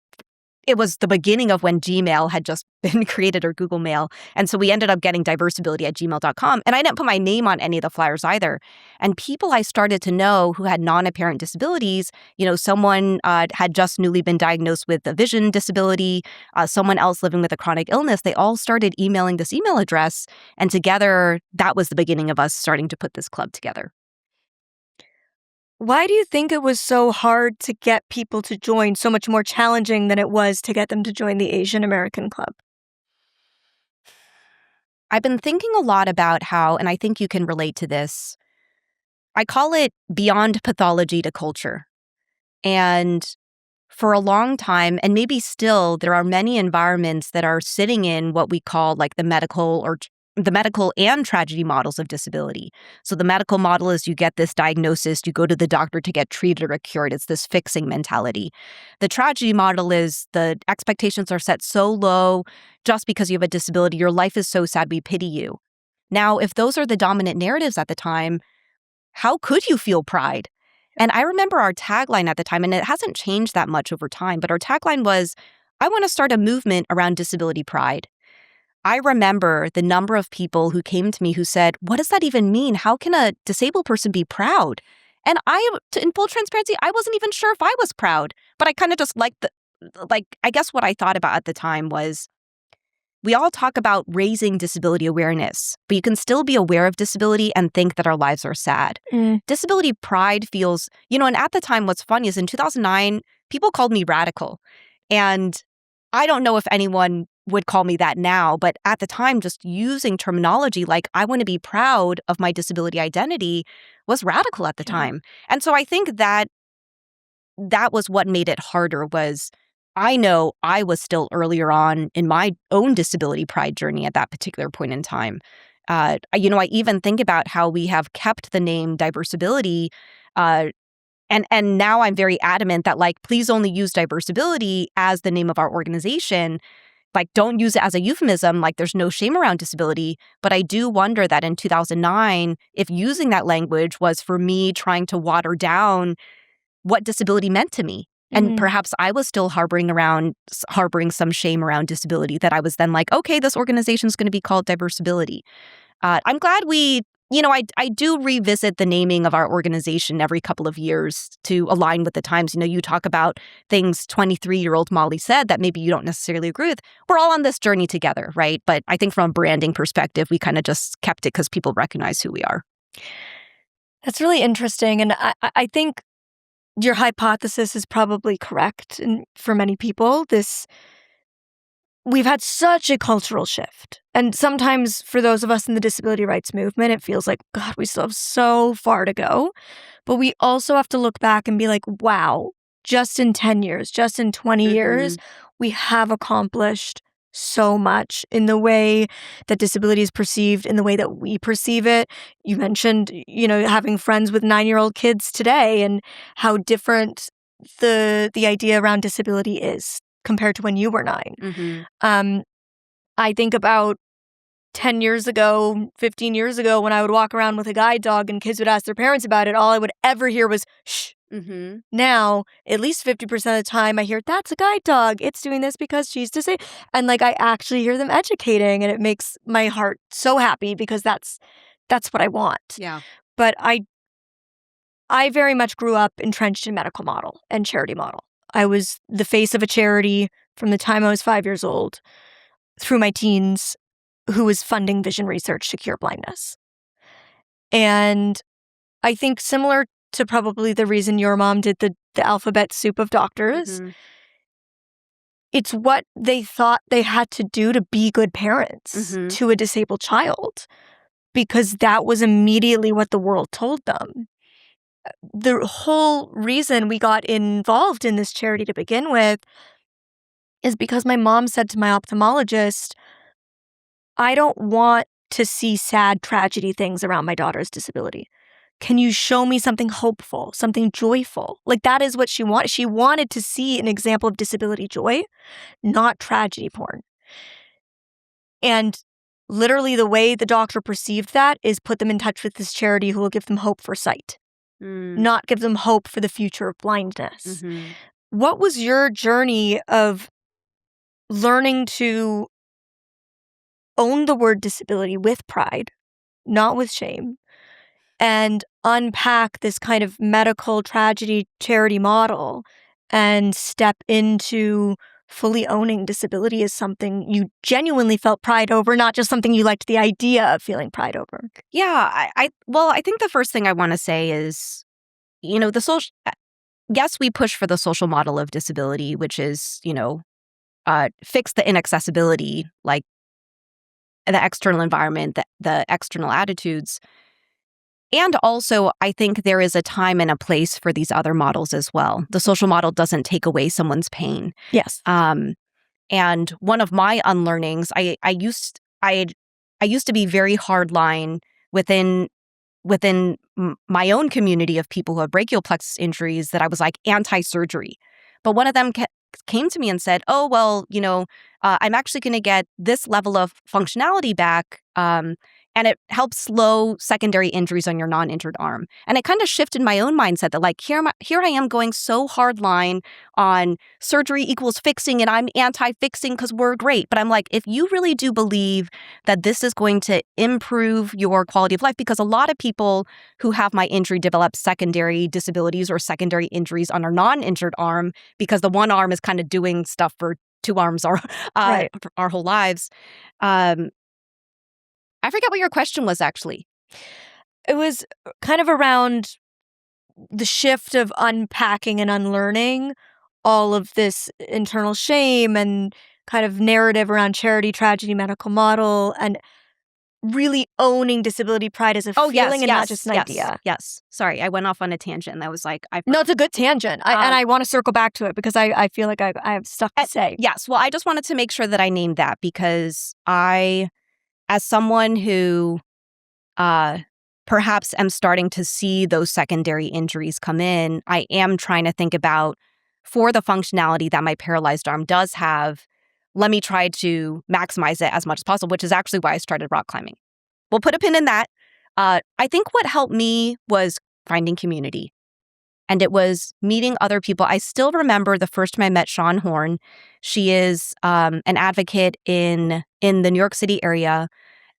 it was the beginning of when Gmail had just been created, or Google Mail. And so we ended up getting diversability@gmail.com. And I didn't put my name on any of the flyers either. And people I started to know who had non-apparent disabilities, someone had just newly been diagnosed with a vision disability, someone else living with a chronic illness, they all started emailing this email address. And together, that was the beginning of us starting to put this club together. Why do you think it was so hard to get people to join, so much more challenging than it was to get them to join the Asian American Club? I've been thinking a lot about how, and I think you can relate to this, I call it beyond pathology to culture. And for a long time, and maybe still, there are many environments that are sitting in what we call like the medical or the medical and tragedy models of disability. So the medical model is you get this diagnosis, you go to the doctor to get treated or cured. It's this fixing mentality. The tragedy model is the expectations are set so low just because you have a disability. Your life is so sad, we pity you. Now, if those are the dominant narratives at the time, how could you feel pride? And I remember our tagline at the time, and it hasn't changed that much over time, but our tagline was, I want to start a movement around disability pride. I remember the number of people who came to me who said, what does that even mean? How can a disabled person be proud? And in full transparency, I wasn't even sure if I was proud, but I kind of just I guess what I thought about at the time was, we all talk about raising disability awareness, but you can still be aware of disability and think that our lives are sad. Disability pride feels, and at the time, what's funny is in 2009, people called me radical. And I don't know if anyone would call me that now, but at the time, just using terminology like I want to be proud of my disability identity was radical at the time. And so I think that was what made it harder was I know I was still earlier on in my own disability pride journey at that particular point in time. I even think about how we have kept the name Diversability, and now I'm very adamant that please only use Diversability as the name of our organization. Don't use it as a euphemism. There's no shame around disability. But I do wonder that in 2009, if using that language was for me trying to water down what disability meant to me. And perhaps I was still harboring some shame around disability, that I was then okay, this organization is going to be called Diversability. I'm glad I do revisit the naming of our organization every couple of years to align with the times. You talk about things 23-year-old Molly said that maybe you don't necessarily agree with. We're all on this journey together, right? But I think from a branding perspective, we kind of just kept it because people recognize who we are. That's really interesting. And I think your hypothesis is probably correct. And for many people, we've had such a cultural shift. And sometimes for those of us in the disability rights movement, it feels like, God, we still have so far to go. But we also have to look back and be like, wow, just in 10 years, just in 20 years, we have accomplished so much in the way that disability is perceived, in the way that we perceive it. You mentioned, having friends with 9-year-old kids today and how different the idea around disability is compared to when you were 9. I think about 10 years ago, 15 years ago, when I would walk around with a guide dog and kids would ask their parents about it, all I would ever hear was, shh. Now, at least 50% of the time, I hear, that's a guide dog. It's doing this because she's disabled. And I actually hear them educating, and it makes my heart so happy because that's what I want. Yeah. But I very much grew up entrenched in medical model and charity model. I was the face of a charity from the time I was 5 years old through my teens who was funding vision research to cure blindness. And I think similar to probably the reason your mom did the alphabet soup of doctors, it's what they thought they had to do to be good parents to a disabled child, because that was immediately what the world told them. The whole reason we got involved in this charity to begin with is because my mom said to my ophthalmologist, I don't want to see sad tragedy things around my daughter's disability. Can you show me something hopeful, something joyful? That is what she wanted. She wanted to see an example of disability joy, not tragedy porn. And literally the way the doctor perceived that is put them in touch with this charity who will give them hope for sight, not give them hope for the future of blindness. What was your journey of learning to own the word disability with pride, not with shame, and unpack this kind of medical tragedy charity model and step into fully owning disability as something you genuinely felt pride over, not just something you liked the idea of feeling pride over? Yeah, I think the first thing I want to say is, the social. Yes, we push for the social model of disability, which is, fix the inaccessibility, like the external environment, the external attitudes. And also, I think there is a time and a place for these other models as well. The social model doesn't take away someone's pain. Yes. And one of my unlearnings, I I used to be very hardline within my own community of people who have brachial plexus injuries, that I was like anti-surgery. But one of them came to me and said, oh, well, I'm actually going to get this level of functionality back, and it helps slow secondary injuries on your non-injured arm. And it kind of shifted my own mindset that like, here I am going so hardline on surgery equals fixing, and I'm anti-fixing because we're great. But I'm like, if you really do believe that this is going to improve your quality of life, because a lot of people who have my injury develop secondary disabilities or secondary injuries on our non-injured arm because the one arm is kind of doing stuff for two arms Right. our whole lives. I forget what your question was, actually. It was kind of around the shift of unpacking and unlearning all of this internal shame and kind of narrative around charity, tragedy, medical model, and really owning disability pride as a feeling and not just an idea. Yes. Sorry, I went off on a tangent, and I was like, No, it's a good tangent. And I want to circle back to it because I feel like I have stuff to say. Yes. Well, I just wanted to make sure that I named that, because I, as someone who perhaps am starting to see those secondary injuries come in, I am trying to think about, for the functionality that my paralyzed arm does have, let me try to maximize it as much as possible, which is actually why I started rock climbing. We'll put a pin in that. I think what helped me was finding community. And it was meeting other people. I still remember the first time I met Shawn Horn. She is an advocate in the New York City area.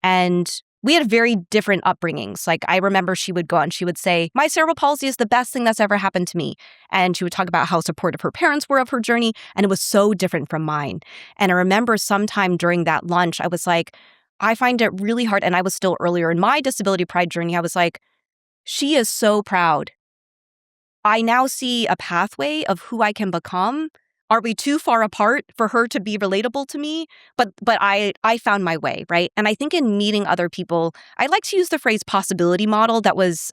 And we had very different upbringings. Like, I remember she would go on, she would say, my cerebral palsy is the best thing that's ever happened to me. And she would talk about how supportive her parents were of her journey. And it was so different from mine. And I remember sometime during that lunch, I was like, I find it really hard. And I was still earlier in my disability pride journey. I was like, she is so proud. I now see a pathway of who I can become. Are we too far apart for her to be relatable to me? But I found my way, right? And I think in meeting other people, I like to use the phrase possibility model that was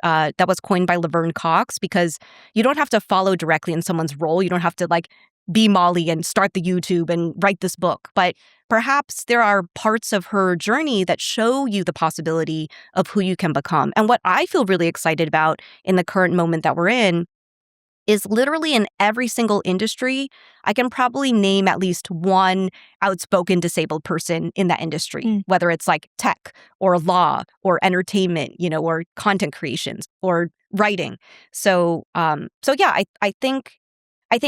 coined by Laverne Cox, because you don't have to follow directly in someone's role. You don't have to like be Molly and start the YouTube and write this book. But perhaps there are parts of her journey that show you the possibility of who you can become. And what I feel really excited about in the current moment that we're in is literally in every single industry, I can probably name at least one outspoken disabled person in that industry, whether it's like tech or law or entertainment, or content creations or writing. So yeah, I think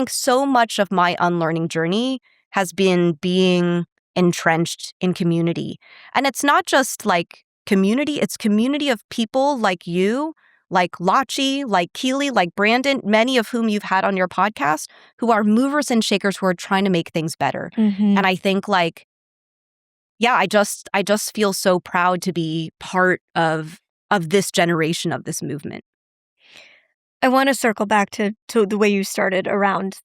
so much of my unlearning journey has been being entrenched in community. And it's not just like community, it's community of people like you, like Lachi, like Keely, like Brandon, many of whom you've had on your podcast, who are movers and shakers who are trying to make things better. Mm-hmm. And I think I just feel so proud to be part of this generation of this movement. I want to circle back to the way you started around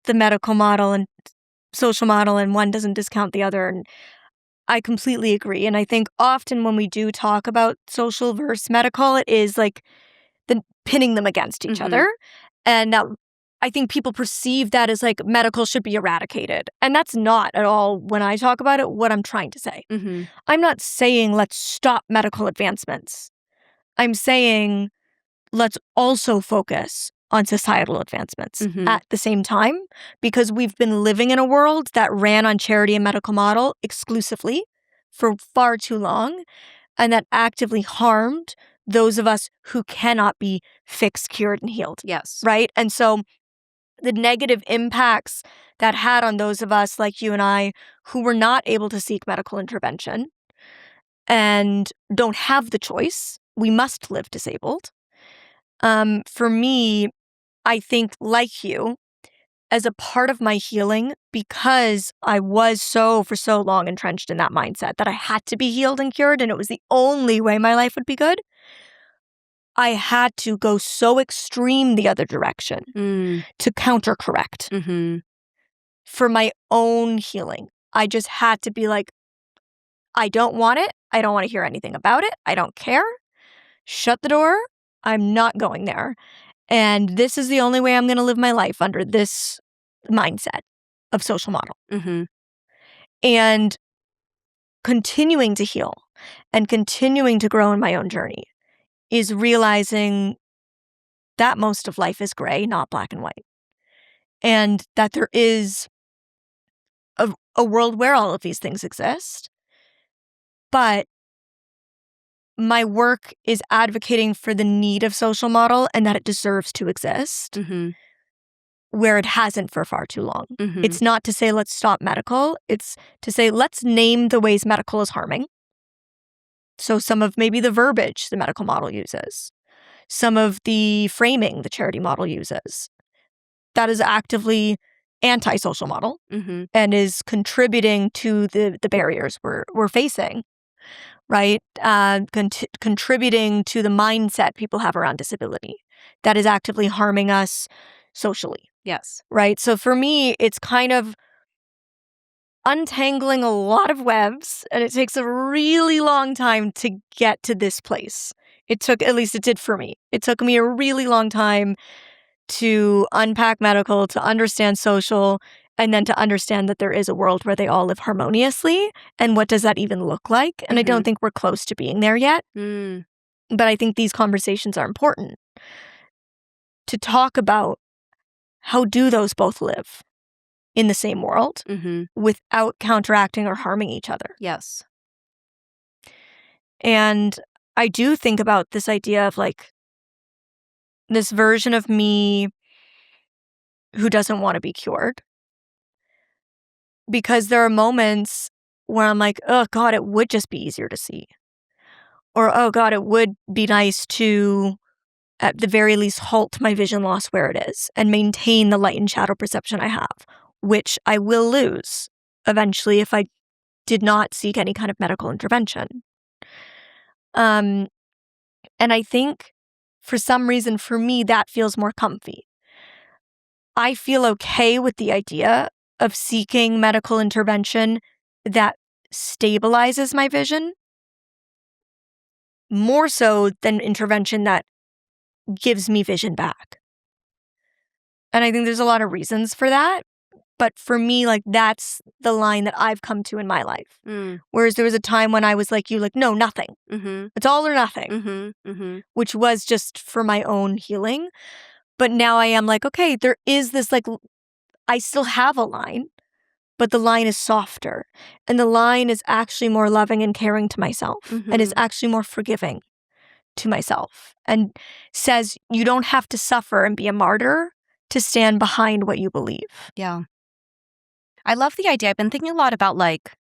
the medical model and social model, and one doesn't discount the other. And I completely agree. And I think often when we do talk about social versus medical, it is like pinning them against each other. And I think people perceive that as like medical should be eradicated. And that's not at all, when I talk about it, what I'm trying to say. I'm not saying let's stop medical advancements. I'm saying let's also focus on societal advancements at the same time, because we've been living in a world that ran on charity and medical model exclusively for far too long, and that actively harmed those of us who cannot be fixed, cured, and healed. Yes. Right? And so the negative impacts that had on those of us like you and I who were not able to seek medical intervention and don't have the choice, we must live disabled. For me, I think, like you, as a part of my healing, because I was for so long entrenched in that mindset that I had to be healed and cured and it was the only way my life would be good, I had to go so extreme the other direction to counter-correct for my own healing. I just had to be like, I don't want it. I don't want to hear anything about it. I don't care. Shut the door. I'm not going there. And this is the only way I'm going to live my life, under this mindset of social model. And continuing to heal and continuing to grow in my own journey is realizing that most of life is gray, not black and white. And that there is a world where all of these things exist. But my work is advocating for the need of social model and that it deserves to exist where it hasn't for far too long. It's not to say let's stop medical. It's to say let's name the ways medical is harming. So some of maybe the verbiage the medical model uses, some of the framing the charity model uses, that is actively anti-social model and is contributing to the barriers we're facing, right? Contributing to the mindset people have around disability that is actively harming us socially. Yes. Right? So for me, it's kind of untangling a lot of webs, and it takes a really long time to get to this place. At least it did for me. It took me a really long time to unpack medical, to understand social, and then to understand that there is a world where they all live harmoniously. And what does that even look like? And I don't think we're close to being there yet. But I think these conversations are important to talk about how do those both live in the same world without counteracting or harming each other. Yes. And I do think about this idea of like this version of me who doesn't want to be cured. Because there are moments where I'm like, oh God, it would just be easier to see. Or, oh God, it would be nice to, at the very least, halt my vision loss where it is and maintain the light and shadow perception I have, which I will lose eventually if I did not seek any kind of medical intervention. And I think for some reason, for me, that feels more comfy. I feel okay with the idea of seeking medical intervention that stabilizes my vision more so than intervention that gives me vision back. And I think there's a lot of reasons for that. But for me, like, that's the line that I've come to in my life. Whereas there was a time when I was like you, like, no, nothing. It's all or nothing, which was just for my own healing. But now I am like, okay, there is this, like, I still have a line, but the line is softer. And the line is actually more loving and caring to myself. And is actually more forgiving to myself. And says you don't have to suffer and be a martyr to stand behind what you believe. Yeah. I love the idea. I've been thinking a lot about like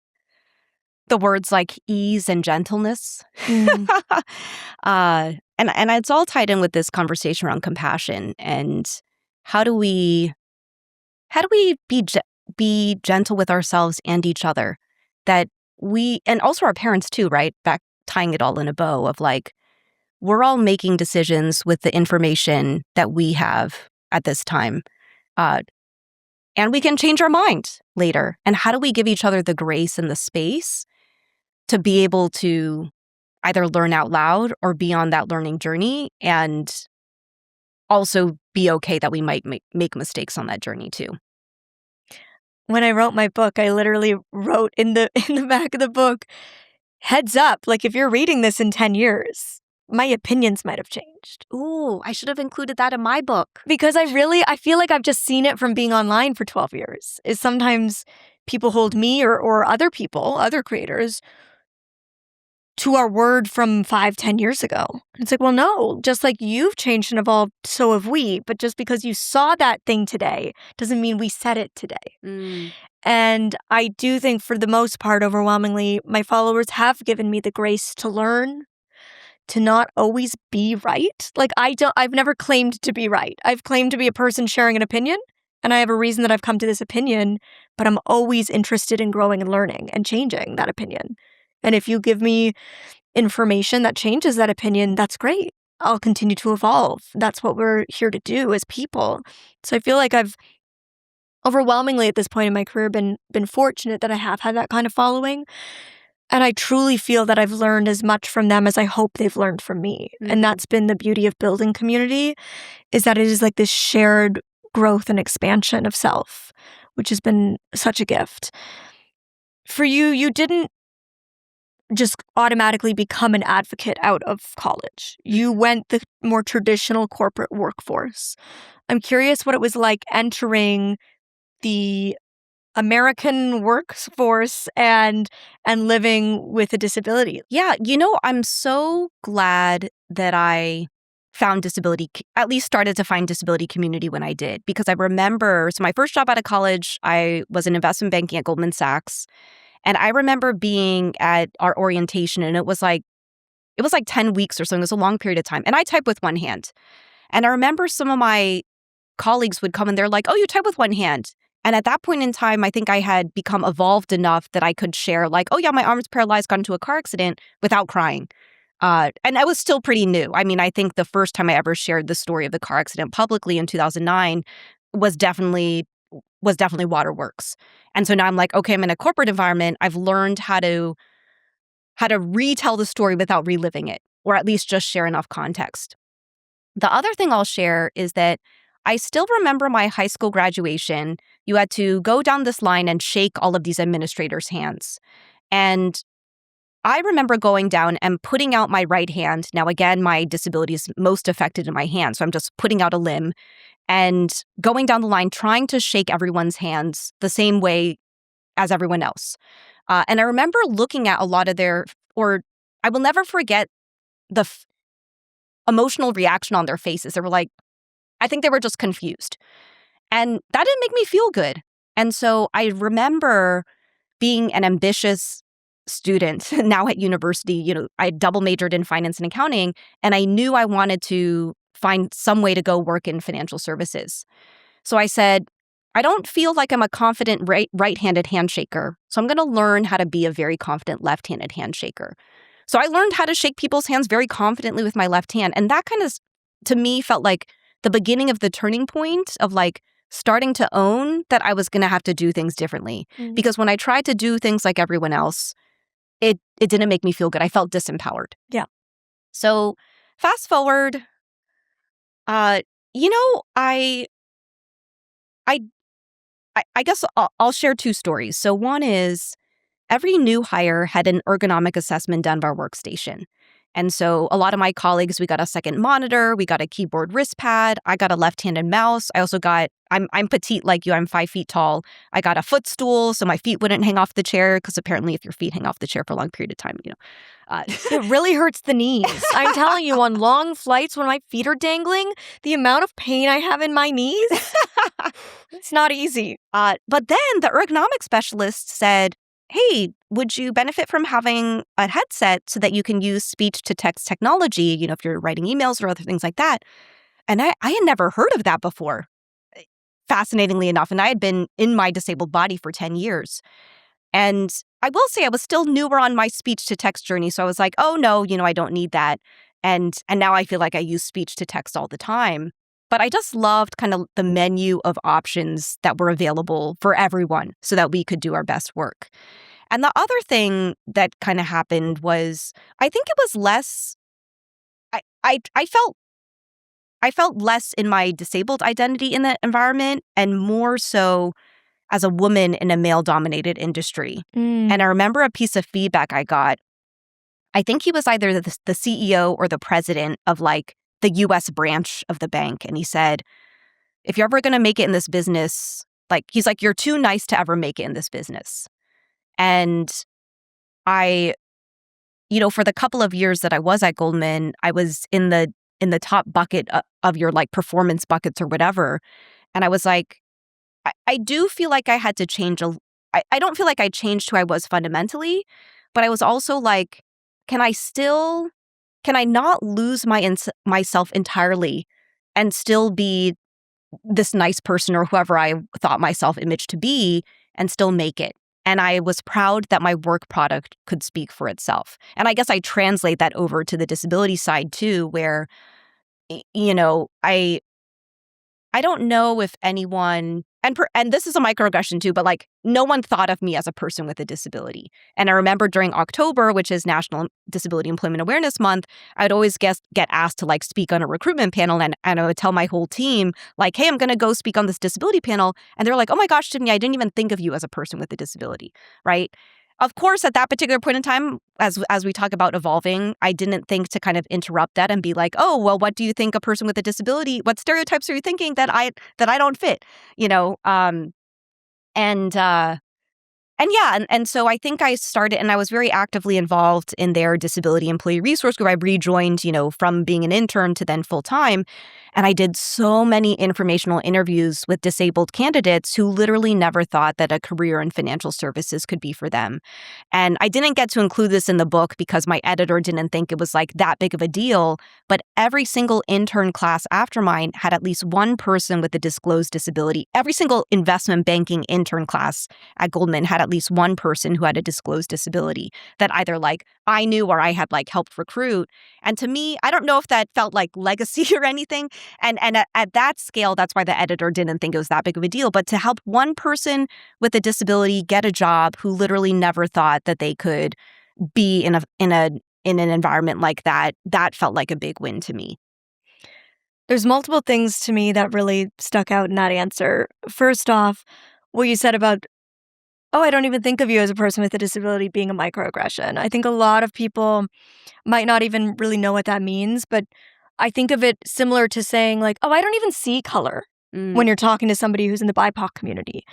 the words like ease and gentleness. And it's all tied in with this conversation around compassion and how do we be gentle with ourselves and each other, that we, and also our parents too, right? Back tying it all in a bow of like, we're all making decisions with the information that we have at this time. And we can change our mind later. And how do we give each other the grace and the space to be able to either learn out loud or be on that learning journey, and also be okay that we might make mistakes on that journey too. When I wrote my book, I literally wrote in the back of the book, heads up, like if you're reading this in 10 years, my opinions might have changed. Ooh, I should have included that in my book. Because I feel like I've just seen it from being online for 12 years. Is sometimes people hold me or other people, other creators, to our word from 5-10 years ago. It's like, well, no, just like you've changed and evolved, so have we. But just because you saw that thing today doesn't mean we said it today. And I do think for the most part, overwhelmingly, my followers have given me the grace to learn, to not always be right. Like I've never claimed to be right. I've claimed to be a person sharing an opinion, and I have a reason that I've come to this opinion, but I'm always interested in growing and learning and changing that opinion. And if you give me information that changes that opinion, that's great. I'll continue to evolve. That's what we're here to do as people. So I feel like I've overwhelmingly at this point in my career been fortunate that I have had that kind of following. And I truly feel that I've learned as much from them as I hope they've learned from me. And that's been the beauty of building community, is that it is like this shared growth and expansion of self, which has been such a gift. For you, you didn't just automatically become an advocate out of college. You went the more traditional corporate workforce. I'm curious what it was like entering the American workforce and living with a disability. Yeah, I'm so glad that I found disability, at least started to find disability community when I did, because I remember, so my first job out of college, I was in investment banking at Goldman Sachs. And I remember being at our orientation, and it was like 10 weeks or something. It was a long period of time. And I type with one hand. And I remember some of my colleagues would come and they're like, oh, you type with one hand. And at that point in time, I think I had become evolved enough that I could share like, oh yeah, my arm's paralyzed, got into a car accident without crying. And I was still pretty new. I mean, I think the first time I ever shared the story of the car accident publicly in 2009 was definitely Waterworks. And so now I'm like, okay, I'm in a corporate environment. I've learned how to retell the story without reliving it, or at least just share enough context. The other thing I'll share is that I still remember my high school graduation. You had to go down this line and shake all of these administrators' hands. And I remember going down and putting out my right hand. Now, again, my disability is most affected in my hand, so I'm just putting out a limb and going down the line, trying to shake everyone's hands the same way as everyone else. And I remember looking at a lot of I will never forget the emotional reaction on their faces. They were like, I think they were just confused. And that didn't make me feel good. And so I remember being an ambitious student now at university. I double majored in finance and accounting, and I knew I wanted to find some way to go work in financial services. So I said, I don't feel like I'm a confident right-handed handshaker, so I'm going to learn how to be a very confident left-handed handshaker. So I learned how to shake people's hands very confidently with my left hand, and that kind of, to me, felt like the beginning of the turning point of like starting to own that I was going to have to do things differently. Mm-hmm. Because when I tried to do things like everyone else, it didn't make me feel good. I felt disempowered. Yeah. So fast forward, I guess I'll share two stories. So one is every new hire had an ergonomic assessment done by our workstation. And so a lot of my colleagues, we got a second monitor, we got a keyboard wrist pad, I got a left-handed mouse. I also got, I'm petite like you, I'm 5 feet tall. I got a footstool so my feet wouldn't hang off the chair, because apparently if your feet hang off the chair for a long period of time, it really hurts the knees. I'm telling you, on long flights when my feet are dangling, the amount of pain I have in my knees, it's not easy. But then the ergonomic specialist said, hey, would you benefit from having a headset so that you can use speech-to-text technology, if you're writing emails or other things like that? And I had never heard of that before, fascinatingly enough. And I had been in my disabled body for 10 years. And I will say I was still newer on my speech-to-text journey. So I was like, oh, no, I don't need that. And now I feel like I use speech-to-text all the time. But I just loved kind of the menu of options that were available for everyone so that we could do our best work. And the other thing that kind of happened was, I think it was less, I felt less in my disabled identity in that environment and more so as a woman in a male-dominated industry. And I remember a piece of feedback I got. I think he was either the CEO or the president of like the U.S. branch of the bank. And he said, if you're ever going to make it in this business, he's like, you're too nice to ever make it in this business. And I, for the couple of years that I was at Goldman, I was in the top bucket of your like performance buckets or whatever. And I was like, I do feel like I had to change. I don't feel like I changed who I was fundamentally, but I was also like, can I not lose myself entirely and still be this nice person or whoever I thought my self-image to be and still make it? And I was proud that my work product could speak for itself. And I guess I translate that over to the disability side too, where, I don't know if anyone, and this is a microaggression too, but like no one thought of me as a person with a disability. And I remember during October, which is National Disability Employment Awareness Month, I'd always get asked to like speak on a recruitment panel, and I would tell my whole team like, hey, I'm going to go speak on this disability panel. And they're like, oh my gosh, Tiffany, I didn't even think of you as a person with a disability, right? Of course, at that particular point in time, as we talk about evolving, I didn't think to kind of interrupt that and be like, oh, well, what do you think a person with a disability, what stereotypes are you thinking that I don't fit? You know, and yeah, and so I think I started, and I was very actively involved in their disability employee resource group. I rejoined, from being an intern to then full time. And I did so many informational interviews with disabled candidates who literally never thought that a career in financial services could be for them. And I didn't get to include this in the book because my editor didn't think it was like that big of a deal. But every single intern class after mine had at least one person with a disclosed disability. Every single investment banking intern class at Goldman had at least one person who had a disclosed disability that either like I knew or I had like helped recruit. And to me, I don't know if that felt like legacy or anything. And at that scale, that's why the editor didn't think it was that big of a deal. But to help one person with a disability get a job who literally never thought that they could be in an environment like that, that felt like a big win to me. There's multiple things to me that really stuck out in that answer. First off, what you said about, oh, I don't even think of you as a person with a disability being a microaggression. I think a lot of people might not even really know what that means, but I think of it similar to saying like, oh, I don't even see color when you're talking to somebody who's in the BIPOC community.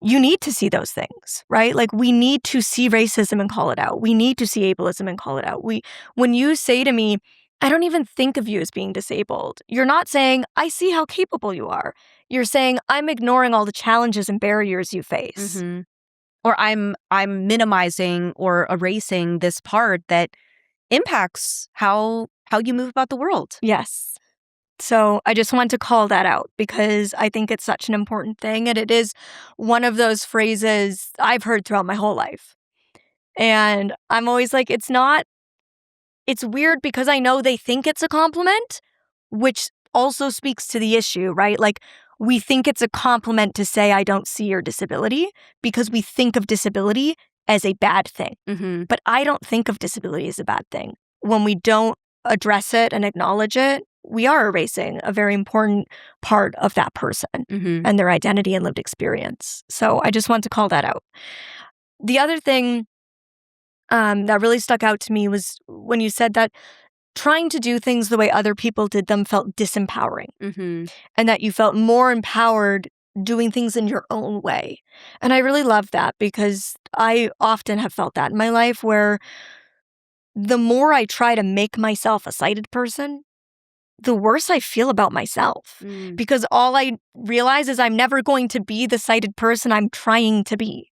You need to see those things, right? Like we need to see racism and call it out. We need to see ableism and call it out. When you say to me, I don't even think of you as being disabled, you're not saying, I see how capable you are. You're saying, I'm ignoring all the challenges and barriers you face. Mm-hmm. Or I'm minimizing or erasing this part that impacts how you move about the world. Yes. So I just want to call that out because I think it's such an important thing. And it is one of those phrases I've heard throughout my whole life. And I'm always like, it's weird because I know they think it's a compliment, which also speaks to the issue, right? Like we think it's a compliment to say, I don't see your disability because we think of disability as a bad thing. Mm-hmm. But I don't think of disability as a bad thing. When we don't address it and acknowledge it, we are erasing a very important part of that person and their identity and lived experience. So I just want to call that out. The other thing that really stuck out to me was when you said that trying to do things the way other people did them felt disempowering and that you felt more empowered doing things in your own way. And I really love that because I often have felt that in my life where the more I try to make myself a sighted person, the worse I feel about myself because all I realize is I'm never going to be the sighted person I'm trying to be.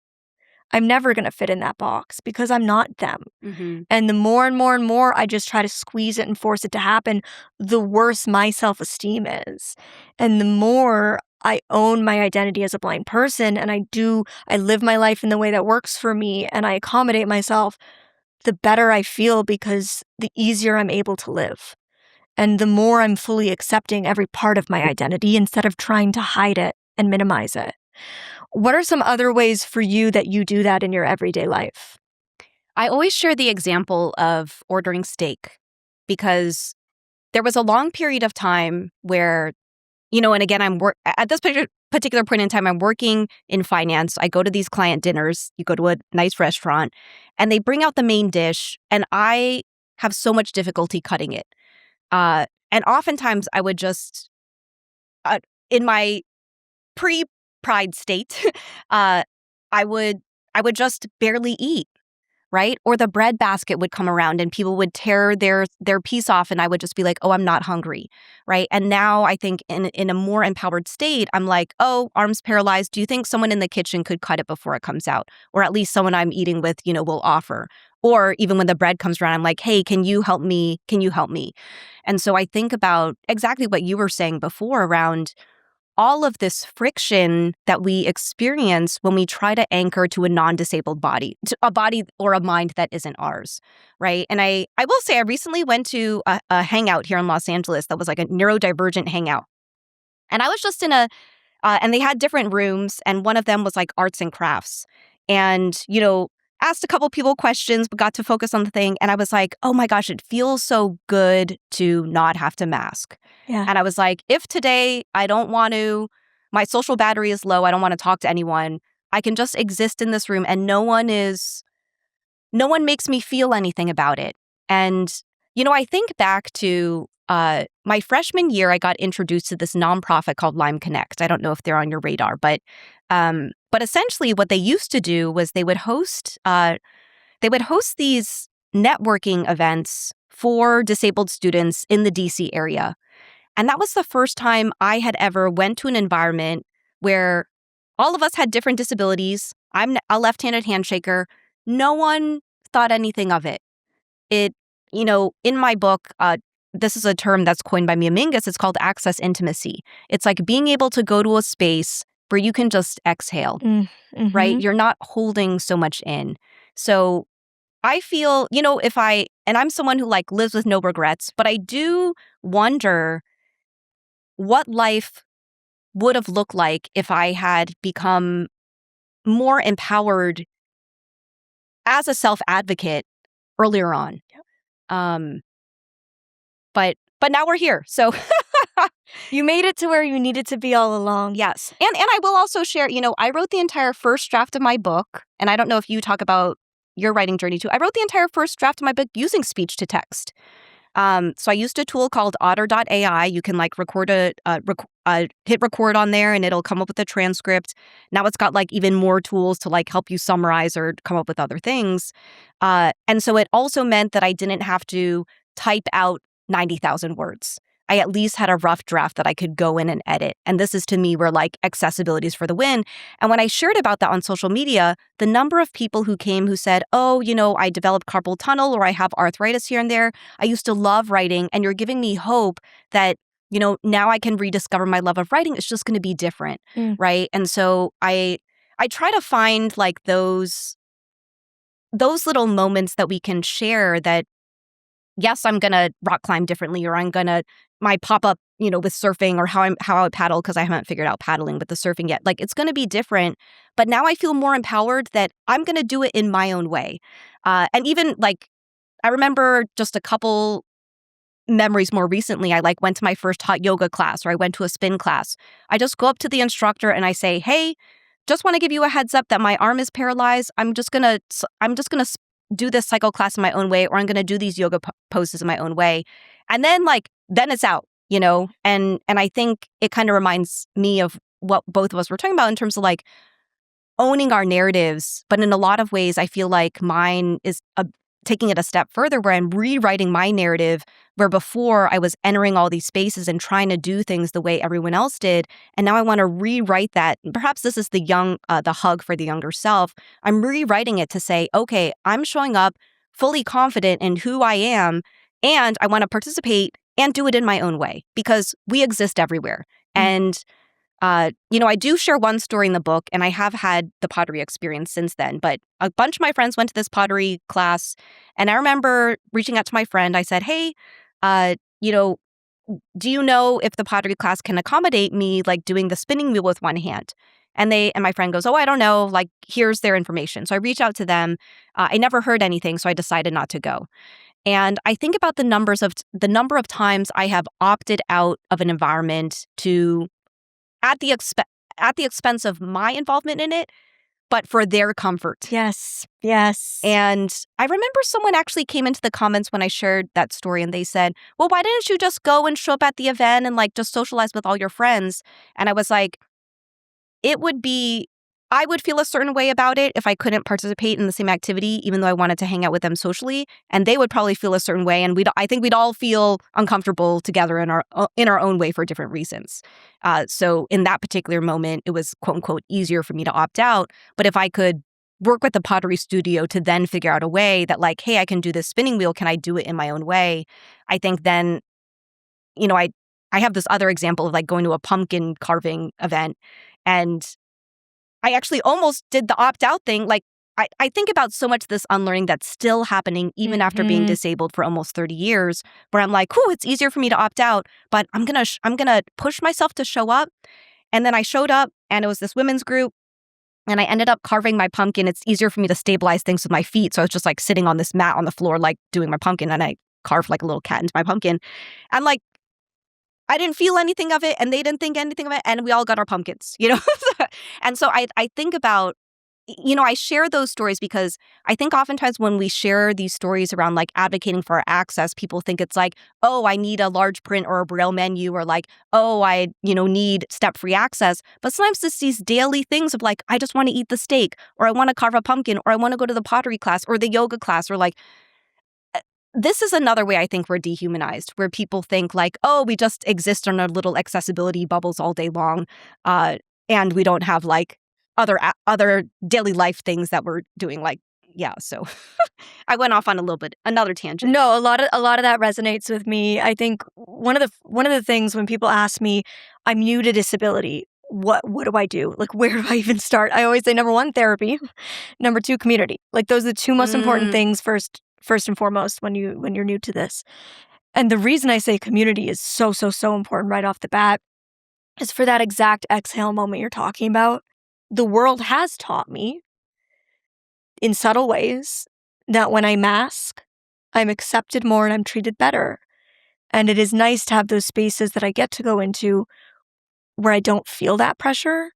I'm never going to fit in that box because I'm not them. And the more and more and more I just try to squeeze it and force it to happen, the worse my self-esteem is. And the more I own my identity as a blind person and I live my life in the way that works for me and I accommodate myself, the better I feel because the easier I'm able to live. And the more I'm fully accepting every part of my identity instead of trying to hide it and minimize it. What are some other ways for you that you do that in your everyday life? I always share the example of ordering steak because there was a long period of time where, and again, at this particular point in time, I'm working in finance. I go to these client dinners. You go to a nice restaurant and they bring out the main dish and I have so much difficulty cutting it. And oftentimes I would just, in my pre-pride state, I would just barely eat, right? Or the bread basket would come around and people would tear their piece off and I would just be like, oh, I'm not hungry, right? And now I think in a more empowered state, I'm like, oh, arms paralyzed. Do you think someone in the kitchen could cut it before it comes out? Or at least someone I'm eating with, will offer. Or even when the bread comes around, I'm like, hey, can you help me? Can you help me? And so I think about exactly what you were saying before around all of this friction that we experience when we try to anchor to a non-disabled body, to a body or a mind that isn't ours, right? And I will say I recently went to a hangout here in Los Angeles that was like a neurodivergent hangout. And I was just in and they had different rooms and one of them was like arts and crafts. And, asked a couple people questions, but got to focus on the thing. And I was like, oh my gosh, it feels so good to not have to mask. Yeah. And I was like, if today I don't want to, my social battery is low, I don't want to talk to anyone, I can just exist in this room and no one makes me feel anything about it. And, I think back to my freshman year, I got introduced to this nonprofit called Lime Connect. I don't know if they're on your radar, but essentially what they used to do was they would host these networking events for disabled students in the DC area. And that was the first time I had ever went to an environment where all of us had different disabilities. I'm a left-handed handshaker. No one thought anything of it. In my book, this is a term that's coined by Mia Mingus. It's called access intimacy. It's like being able to go to a space where you can just exhale, right? You're not holding so much in. So I feel, and I'm someone who lives with no regrets, but I do wonder what life would have looked like if I had become more empowered as a self-advocate earlier on. Yep. But now we're here. So you made it to where you needed to be all along. Yes. And I will also share, I wrote the entire first draft of my book, and I don't know if you talk about your writing journey too. I wrote the entire first draft of my book using speech to text. So I used a tool called Otter.ai. You can record hit record on there and it'll come up with a transcript. Now it's got even more tools to help you summarize or come up with other things. And so it also meant that I didn't have to type out 90,000 words. I at least had a rough draft that I could go in and edit. And this is to me where accessibility is for the win. And when I shared about that on social media, the number of people who came who said, oh, I developed carpal tunnel or I have arthritis here and there. I used to love writing and you're giving me hope that, now I can rediscover my love of writing. It's just going to be different. Right. And so I try to find those little moments that we can share that, yes, I'm going to rock climb differently, or I'm going to, my pop-up, with surfing, or how I paddle, because I haven't figured out paddling with the surfing yet. It's going to be different. But now I feel more empowered that I'm going to do it in my own way. And even I remember just a couple memories more recently. I went to my first hot yoga class, or I went to a spin class. I just go up to the instructor and I say, hey, just want to give you a heads up that my arm is paralyzed. I'm just going to do this cycle class in my own way, or I'm going to do these yoga poses in my own way. And then then it's out, and I think it kind of reminds me of what both of us were talking about in terms of owning our narratives. But in a lot of ways, I feel like mine is taking it a step further, where I'm rewriting my narrative, where before I was entering all these spaces and trying to do things the way everyone else did. And now I want to rewrite that. Perhaps this is the hug for the younger self. I'm rewriting it to say, okay, I'm showing up fully confident in who I am, and I want to participate and do it in my own way, because we exist everywhere. And I do share one story in the book, and I have had the pottery experience since then, but a bunch of my friends went to this pottery class, and I remember reaching out to my friend. I said, hey, do you know if the pottery class can accommodate me doing the spinning wheel with one hand? And my friend goes, oh, I don't know, here's their information. So I reached out to them. I never heard anything, so I decided not to go. And I think about the number of times I have opted out of an environment at the expense of my involvement in it, but for their comfort. Yes. And I remember someone actually came into the comments when I shared that story, and they said, well, why didn't you just go and show up at the event and just socialize with all your friends? And I was like, I would feel a certain way about it if I couldn't participate in the same activity, even though I wanted to hang out with them socially. And they would probably feel a certain way. And I think we'd all feel uncomfortable together in our own way for different reasons. So in that particular moment, it was quote unquote easier for me to opt out. But if I could work with the pottery studio to then figure out a way that hey, I can do this spinning wheel. Can I do it in my own way? I think then, I have this other example of going to a pumpkin carving event, and I actually almost did the opt-out thing. I think about so much this unlearning that's still happening even after being disabled for almost 30 years, where I'm it's easier for me to opt out, but I'm gonna push myself to show up. And then I showed up, and it was this women's group, and I ended up carving my pumpkin. It's easier for me to stabilize things with my feet, so I was just sitting on this mat on the floor, doing my pumpkin, and I carved a little cat into my pumpkin. And I didn't feel anything of it, and they didn't think anything of it, and we all got our pumpkins, And so I think about I share those stories because I think oftentimes when we share these stories around like advocating for our access, people think it's like, oh, I need a large print or a braille menu, or like, oh, I, need step-free access. But sometimes it's these daily things of like, I just want to eat the steak, or I want to carve a pumpkin, or I want to go to the pottery class or the yoga class, or like, this is another way I think we're dehumanized, where people think like, oh, we just exist in our little accessibility bubbles all day long, and we don't have like other daily life things that we're doing. Like, yeah. So I went off on another tangent. No, a lot of that resonates with me. I think one of the things when people ask me, I'm new to disability, what do I do? Like, where do I even start? I always say, number one, therapy. Number two, community. Like, those are the two most important things first and foremost when you're new to this. And the reason I say community is so important right off the bat is for that exact exhale moment you're talking about. The world has taught me in subtle ways that when I mask, I'm accepted more and I'm treated better. And it is nice to have those spaces that I get to go into where I don't feel that pressure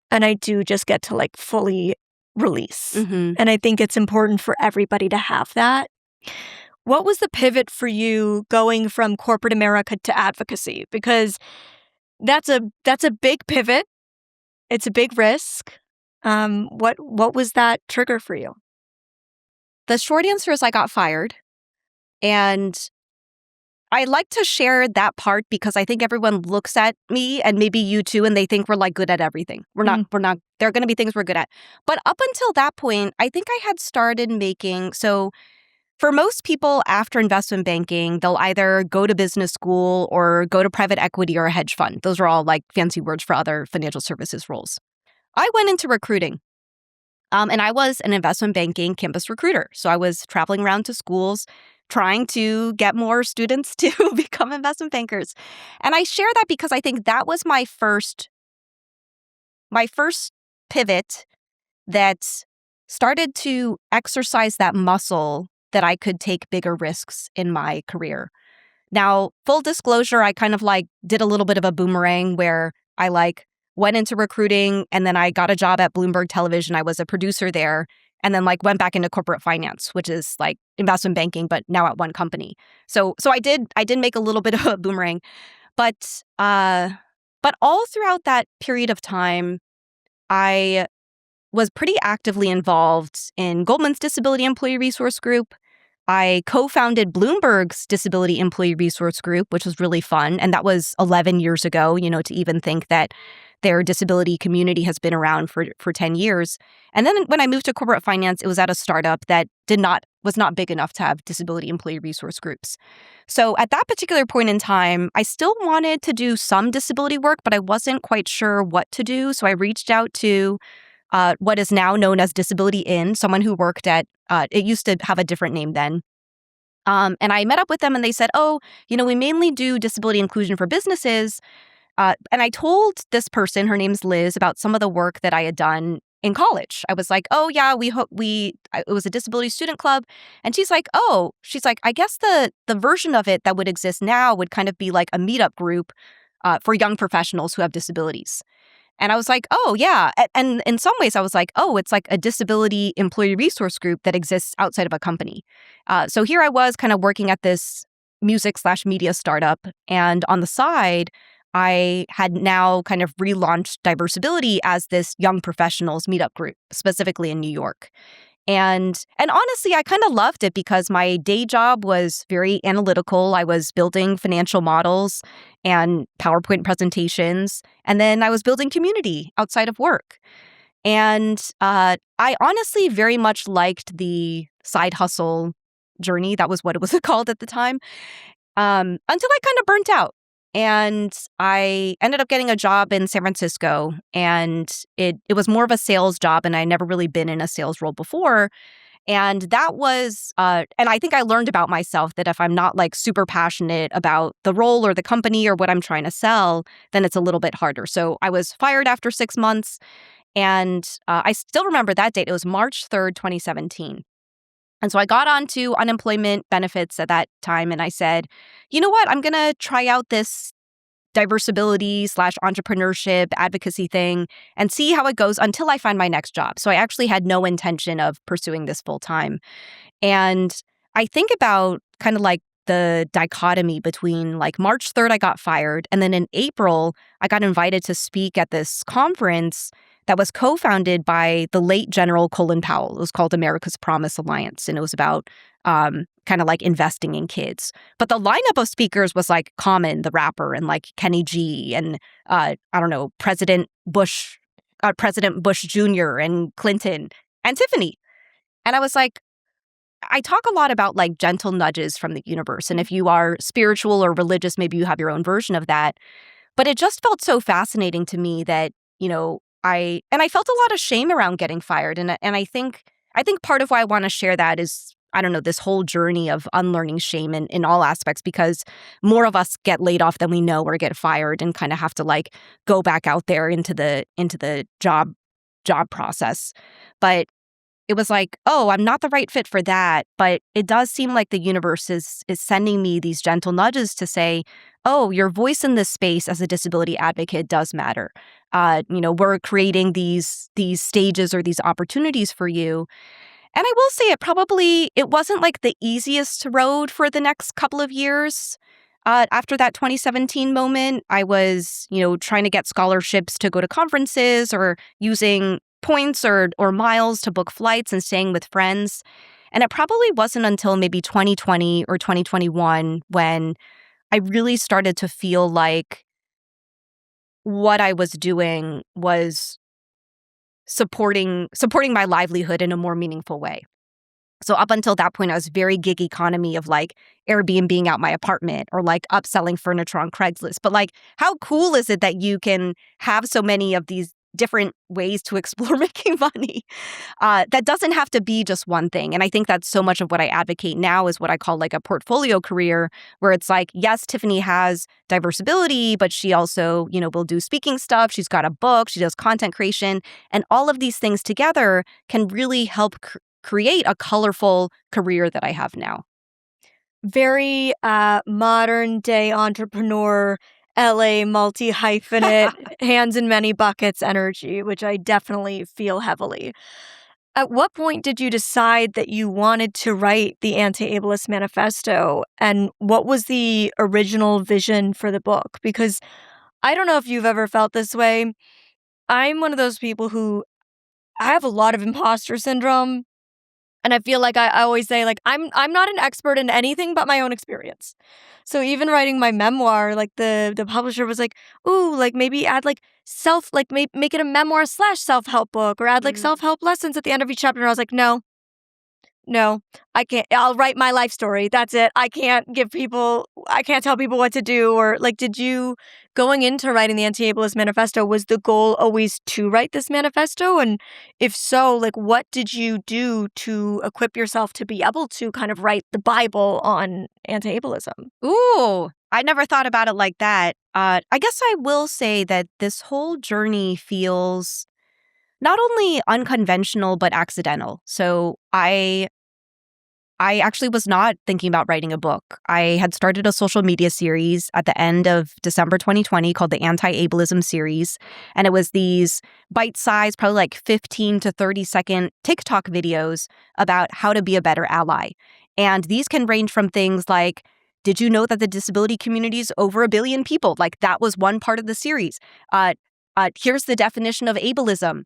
and I do just get to like fully release. Mm-hmm. And I think it's important for everybody to have that. What was the pivot for you going from corporate America to advocacy? Because that's a big pivot. It's a big risk. What was that trigger for you? The short answer is I got fired. And I like to share that part because I think everyone looks at me, and maybe you too, and they think we're like good at everything. We're not, there are going to be things we're good at. But up until that point, I think I had started so for most people after investment banking, they'll either go to business school or go to private equity or a hedge fund. Those are all like fancy words for other financial services roles. I went into recruiting. And I was an investment banking campus recruiter. So I was traveling around to schools trying to get more students to become investment bankers. And I share that because I think that was my first pivot that started to exercise that muscle that I could take bigger risks in my career. Now, full disclosure, I kind of like did a little bit of a boomerang where I like went into recruiting and then I got a job at Bloomberg Television. I was a producer there, and then like went back into corporate finance, which is like investment banking, but now at one company. So I did make a little bit of a boomerang, but all throughout that period of time, I was pretty actively involved in Goldman's Disability Employee Resource Group. I co-founded Bloomberg's Disability Employee Resource Group, which was really fun. And that was 11 years ago, to even think that their disability community has been around for 10 years. And then when I moved to corporate finance, it was at a startup that was not big enough to have disability employee resource groups. So at that particular point in time, I still wanted to do some disability work, but I wasn't quite sure what to do. So I reached out to what is now known as Disability In, someone who worked at, it used to have a different name then. And I met up with them and they said, oh, we mainly do disability inclusion for businesses. And I told this person, her name's Liz, about some of the work that I had done in college. I was like, oh yeah, it was a disability student club. And she's like, I guess the version of it that would exist now would kind of be like a meetup group for young professionals who have disabilities. And I was like, oh, yeah. And in some ways, I was like, oh, it's like a disability employee resource group that exists outside of a company. So here I was kind of working at this music/media startup. And on the side, I had now kind of relaunched Diversability as this young professionals meetup group, specifically in New York. And honestly, I kind of loved it because my day job was very analytical. I was building financial models and PowerPoint presentations. And then I was building community outside of work. And I honestly very much liked the side hustle journey. That was what it was called at the time. Until I kind of burnt out. And I ended up getting a job in San Francisco, and it was more of a sales job, and I'd never really been in a sales role before. And that was, and I think I learned about myself that if I'm not like super passionate about the role or the company or what I'm trying to sell, then it's a little bit harder. So I was fired after 6 months, and I still remember that date. It was March 3rd, 2017. And so I got onto unemployment benefits at that time, and I said, you know what, I'm going to try out this diversability / entrepreneurship advocacy thing and see how it goes until I find my next job. So I actually had no intention of pursuing this full time. And I think about kind of like the dichotomy between like March 3rd, I got fired. And then in April, I got invited to speak at this conference that was co-founded by the late General Colin Powell. It was called America's Promise Alliance. And it was about kind of like investing in kids. But the lineup of speakers was like Common, the rapper, and like Kenny G and I don't know, President Bush Jr. and Clinton and Tiffany. And I was like, I talk a lot about like gentle nudges from the universe. And if you are spiritual or religious, maybe you have your own version of that. But it just felt so fascinating to me that, I felt a lot of shame around getting fired. And I think part of why I want to share that is, I don't know, this whole journey of unlearning shame in all aspects, because more of us get laid off than we know or get fired and kind of have to like go back out there into the job process. But it was like, oh, I'm not the right fit for that. But it does seem like the universe is sending me these gentle nudges to say, oh, your voice in this space as a disability advocate does matter. We're creating these stages or these opportunities for you. And I will say it wasn't like the easiest road for the next couple of years. After that 2017 moment, I was, trying to get scholarships to go to conferences or using points or miles to book flights and staying with friends. And it probably wasn't until maybe 2020 or 2021 when I really started to feel like what I was doing was supporting my livelihood in a more meaningful way. So up until that point, I was very gig economy of like Airbnb out my apartment or like upselling furniture on Craigslist. But like, how cool is it that you can have so many of these different ways to explore making money? That doesn't have to be just one thing. And I think that's so much of what I advocate now is what I call like a portfolio career, where it's like, yes, Tiffany has Diversability, but she also, will do speaking stuff. She's got a book, she does content creation, and all of these things together can really help create a colorful career that I have now. Very modern day entrepreneur, LA multi-hyphenate, hands in many buckets energy, which I definitely feel heavily. At what point did you decide that you wanted to write the Anti-Ableist Manifesto? And what was the original vision for the book? Because I don't know if you've ever felt this way. I'm one of those people who I have a lot of imposter syndrome. And I feel like I always say, like, I'm not an expert in anything but my own experience. So even writing my memoir, like the publisher was like, ooh, like maybe add like make it a memoir / self-help book, or add like self-help lessons at the end of each chapter. And I was like, no, I can't. I'll write my life story. That's it. I can't tell people what to do. Or like, did you, going into writing the Anti-Ableist Manifesto, was the goal always to write this manifesto? And if so, like, what did you do to equip yourself to be able to kind of write the Bible on anti-ableism? Ooh, I never thought about it like that. I guess I will say that this whole journey feels not only unconventional, but accidental. So I actually was not thinking about writing a book. I had started a social media series at the end of December 2020 called the Anti-Ableism series. And it was these bite-sized, probably like 15 to 30-second TikTok videos about how to be a better ally. And these can range from things like, did you know that the disability community is over 1 billion people? Like, that was one part of the series. Here's the definition of ableism.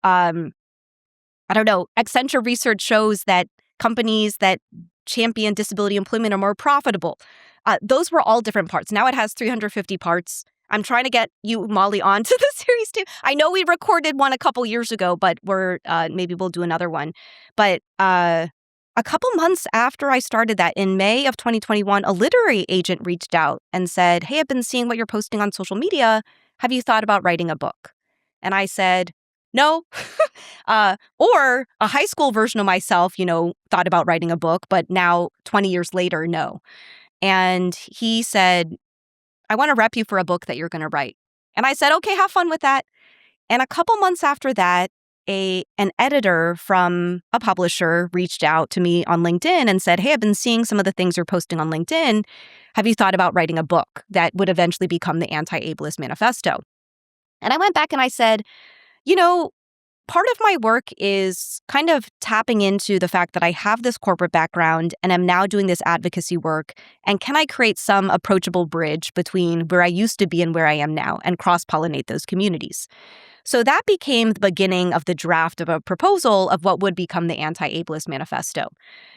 I don't know, Accenture research shows that companies that champion disability employment are more profitable. Those were all different parts. Now it has 350 parts. I'm trying to get you, Molly, onto the series too. I know we recorded one a couple years ago, but maybe we'll do another one. But a couple months after I started that, in May of 2021, a literary agent reached out and said, hey, I've been seeing what you're posting on social media. Have you thought about writing a book? And I said, no. Or a high school version of myself, thought about writing a book, but now 20 years later, no. And he said, I want to rep you for a book that you're going to write. And I said, okay, have fun with that. And a couple months after that, an editor from a publisher reached out to me on LinkedIn and said, "Hey, I've been seeing some of the things you're posting on LinkedIn. Have you thought about writing a book that would eventually become the Anti-Ableist Manifesto?" And I went back and I said, part of my work is kind of tapping into the fact that I have this corporate background and I'm now doing this advocacy work. And can I create some approachable bridge between where I used to be and where I am now and cross-pollinate those communities? So that became the beginning of the draft of a proposal of what would become the Anti-Ableist Manifesto.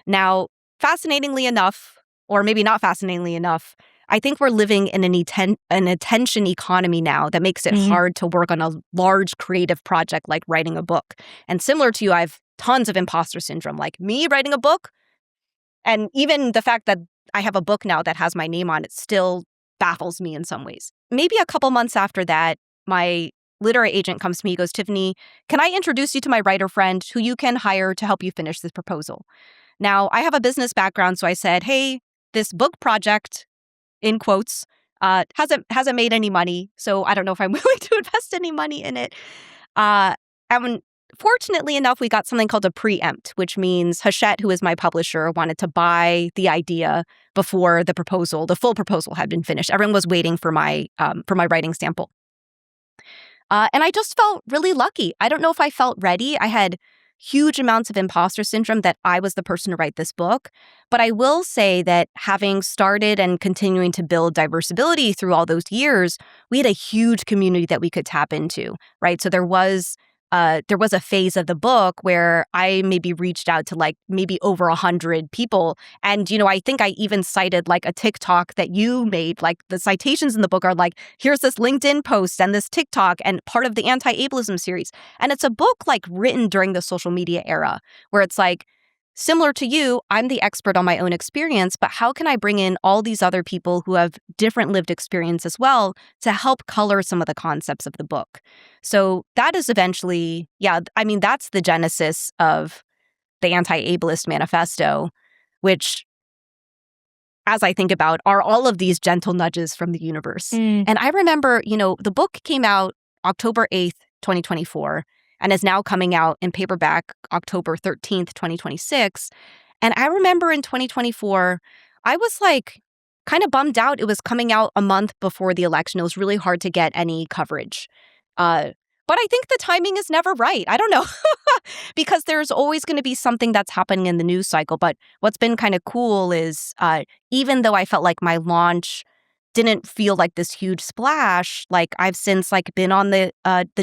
Now, fascinatingly enough, or maybe not fascinatingly enough, I think we're living in an attention economy now that makes it hard to work on a large creative project like writing a book. And similar to you, I have tons of imposter syndrome, like me writing a book. And even the fact that I have a book now that has my name on it still baffles me in some ways. Maybe a couple months after that, my literary agent comes to me, he goes, "Tiffany, can I introduce you to my writer friend who you can hire to help you finish this proposal?" Now, I have a business background, so I said, "Hey, this book project," in quotes, hasn't made any money, so I don't know if I'm willing to invest any money in it. And fortunately enough, we got something called a preempt, which means Hachette, who is my publisher, wanted to buy the idea before the full proposal had been finished. Everyone was waiting for my writing sample. And I just felt really lucky. I don't know if I felt ready. I had huge amounts of imposter syndrome that I was the person to write this book. But I will say that having started and continuing to build Diversability through all those years, we had a huge community that we could tap into, right? So there was a phase of the book where I maybe reached out to like maybe over 100 people. And, I think I even cited like a TikTok that you made. Like the citations in the book are like, here's this LinkedIn post and this TikTok and part of the anti-ableism series. And it's a book like written during the social media era where it's like, similar to you, I'm the expert on my own experience, but how can I bring in all these other people who have different lived experience as well to help color some of the concepts of the book? So that is eventually, that's the genesis of the Anti-Ableist Manifesto, which, as I think about, are all of these gentle nudges from the universe. And I remember, the book came out October 8th, 2024. And is now coming out in paperback October 13th, 2026. And I remember in 2024, I was like kind of bummed out. It was coming out a month before the election. It was really hard to get any coverage. But I think the timing is never right. I don't know. Because there's always going to be something that's happening in the news cycle. But what's been kind of cool is even though I felt like my launch didn't feel like this huge splash, like I've since like been on the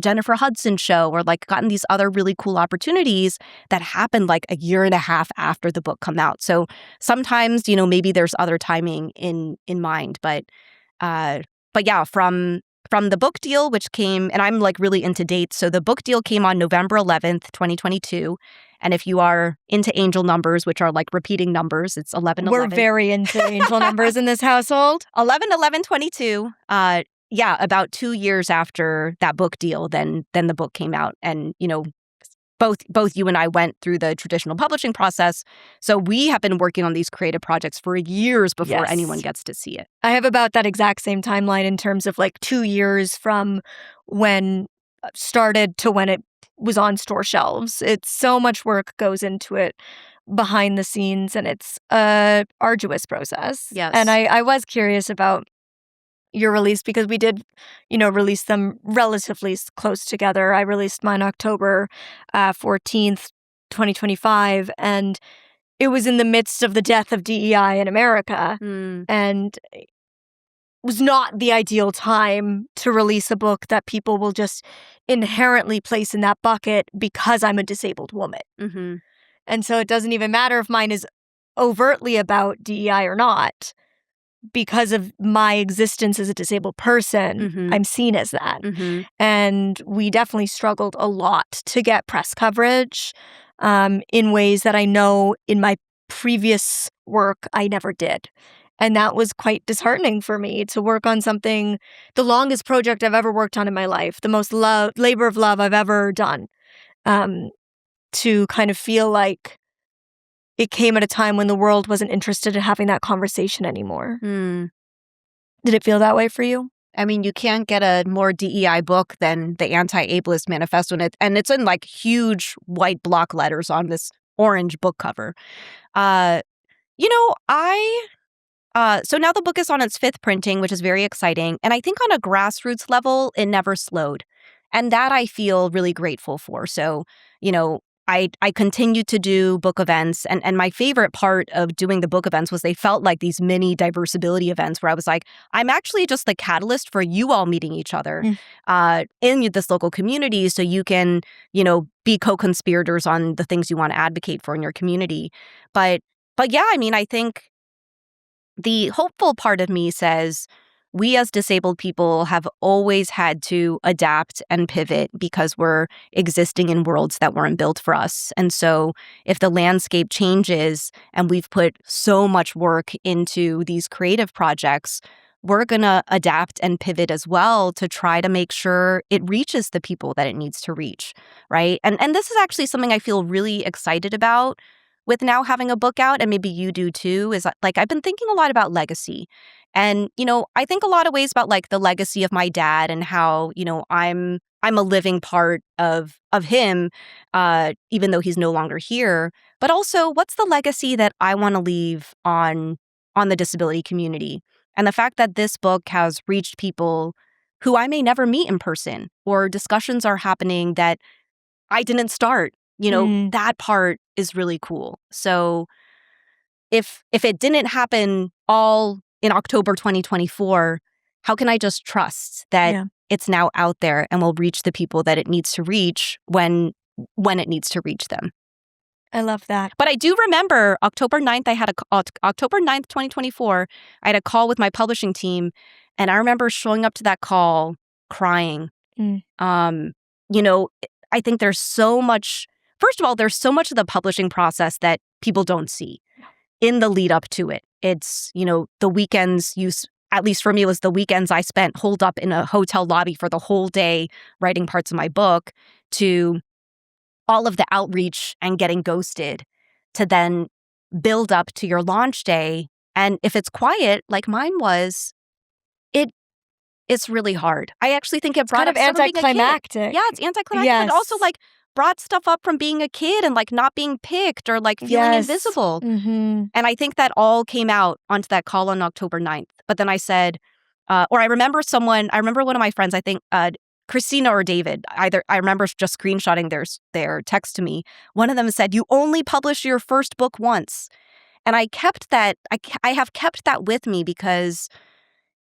Jennifer Hudson show or like gotten these other really cool opportunities that happened like a year and a half after the book come out. So sometimes, maybe there's other timing in mind, but yeah, from the book deal, which came, and I'm like really into dates. So the book deal came on November 11th, 2022. And if you are into angel numbers, which are like repeating numbers, it's 11, 11. We're very into angel numbers in this household. 11, 11, 22. About 2 years after that book deal, then the book came out. And, both you and I went through the traditional publishing process. So we have been working on these creative projects for years before anyone gets to see it. I have about that exact same timeline in terms of like 2 years from when started to when it was on store shelves. It's so much work goes into it behind the scenes, and it's a arduous process. Yes. And I was curious about your release because we did, release them relatively close together. I released mine October 14th, 2025, and it was in the midst of the death of DEI in America, and it was not the ideal time to release a book that people will just inherently place in that bucket because I'm a disabled woman. Mm-hmm. And so it doesn't even matter if mine is overtly about DEI or not. Because of my existence as a disabled person, I'm seen as that. And we definitely struggled a lot to get press coverage in ways that I know in my previous work I never did. And that was quite disheartening for me to work on something, the longest project I've ever worked on in my life, the most labor of love I've ever done, to kind of feel like it came at a time when the world wasn't interested in having that conversation anymore. Did it feel that way for you? I mean, you can't get a more DEI book than the Anti-Ableist Manifesto, and it's in like huge white block letters on this orange book cover. You know, so now the book is on its fifth printing, which is very exciting. And I think on a grassroots level, it never slowed. And that I feel really grateful for. So, you know, I continued to do book events. And my favorite part of doing the book events was they felt like these mini Diversability events where I was like, I'm actually just the catalyst for you all meeting each other in this local community so you can, you know, be co-conspirators on the things you want to advocate for in your community. But yeah, I mean, I think the hopeful part of me says we as disabled people have always had to adapt and pivot because we're existing in worlds that weren't built for us. And so if the landscape changes and we've put so much work into these creative projects, we're going to adapt and pivot as well to try to make sure it reaches the people that it needs to reach, right? And this is actually something I feel really excited about with now having a book out, and maybe you do too, is like I've been thinking a lot about legacy. And, you know, I think a lot of ways about like the legacy of my dad and how, you know, I'm a living part of him, even though he's no longer here. But also, what's the legacy that I want to leave on the disability community? And the fact that this book has reached people who I may never meet in person, or discussions are happening that I didn't start. You know, that part is really cool. So if it didn't happen all in October 2024, how can I just trust that it's now out there and will reach the people that it needs to reach when it needs to reach them? I love that. But I do remember October 9th, October 9th, 2024, I had a call with my publishing team, and I remember showing up to that call crying. You know, I think there's so much. First of all, there's so much of the publishing process that people don't see in the lead up to it. It's, you know, the weekends at least for me, it was the weekends I spent holed up in a hotel lobby for the whole day writing parts of my book, to all of the outreach and getting ghosted, to then build up to your launch day. And if it's quiet, like mine was, it's really hard. I actually think it brought kind up of anticlimactic. Yeah, it's anticlimactic, but also like brought stuff up from being a kid and like not being picked or like feeling invisible. And I think that all came out onto that call on October 9th. But then I said, or I remember one of my friends, I think Christina or David, either, I remember just screenshotting their text to me. One of them said, "You only publish your first book once." And I kept that, I have kept that with me, because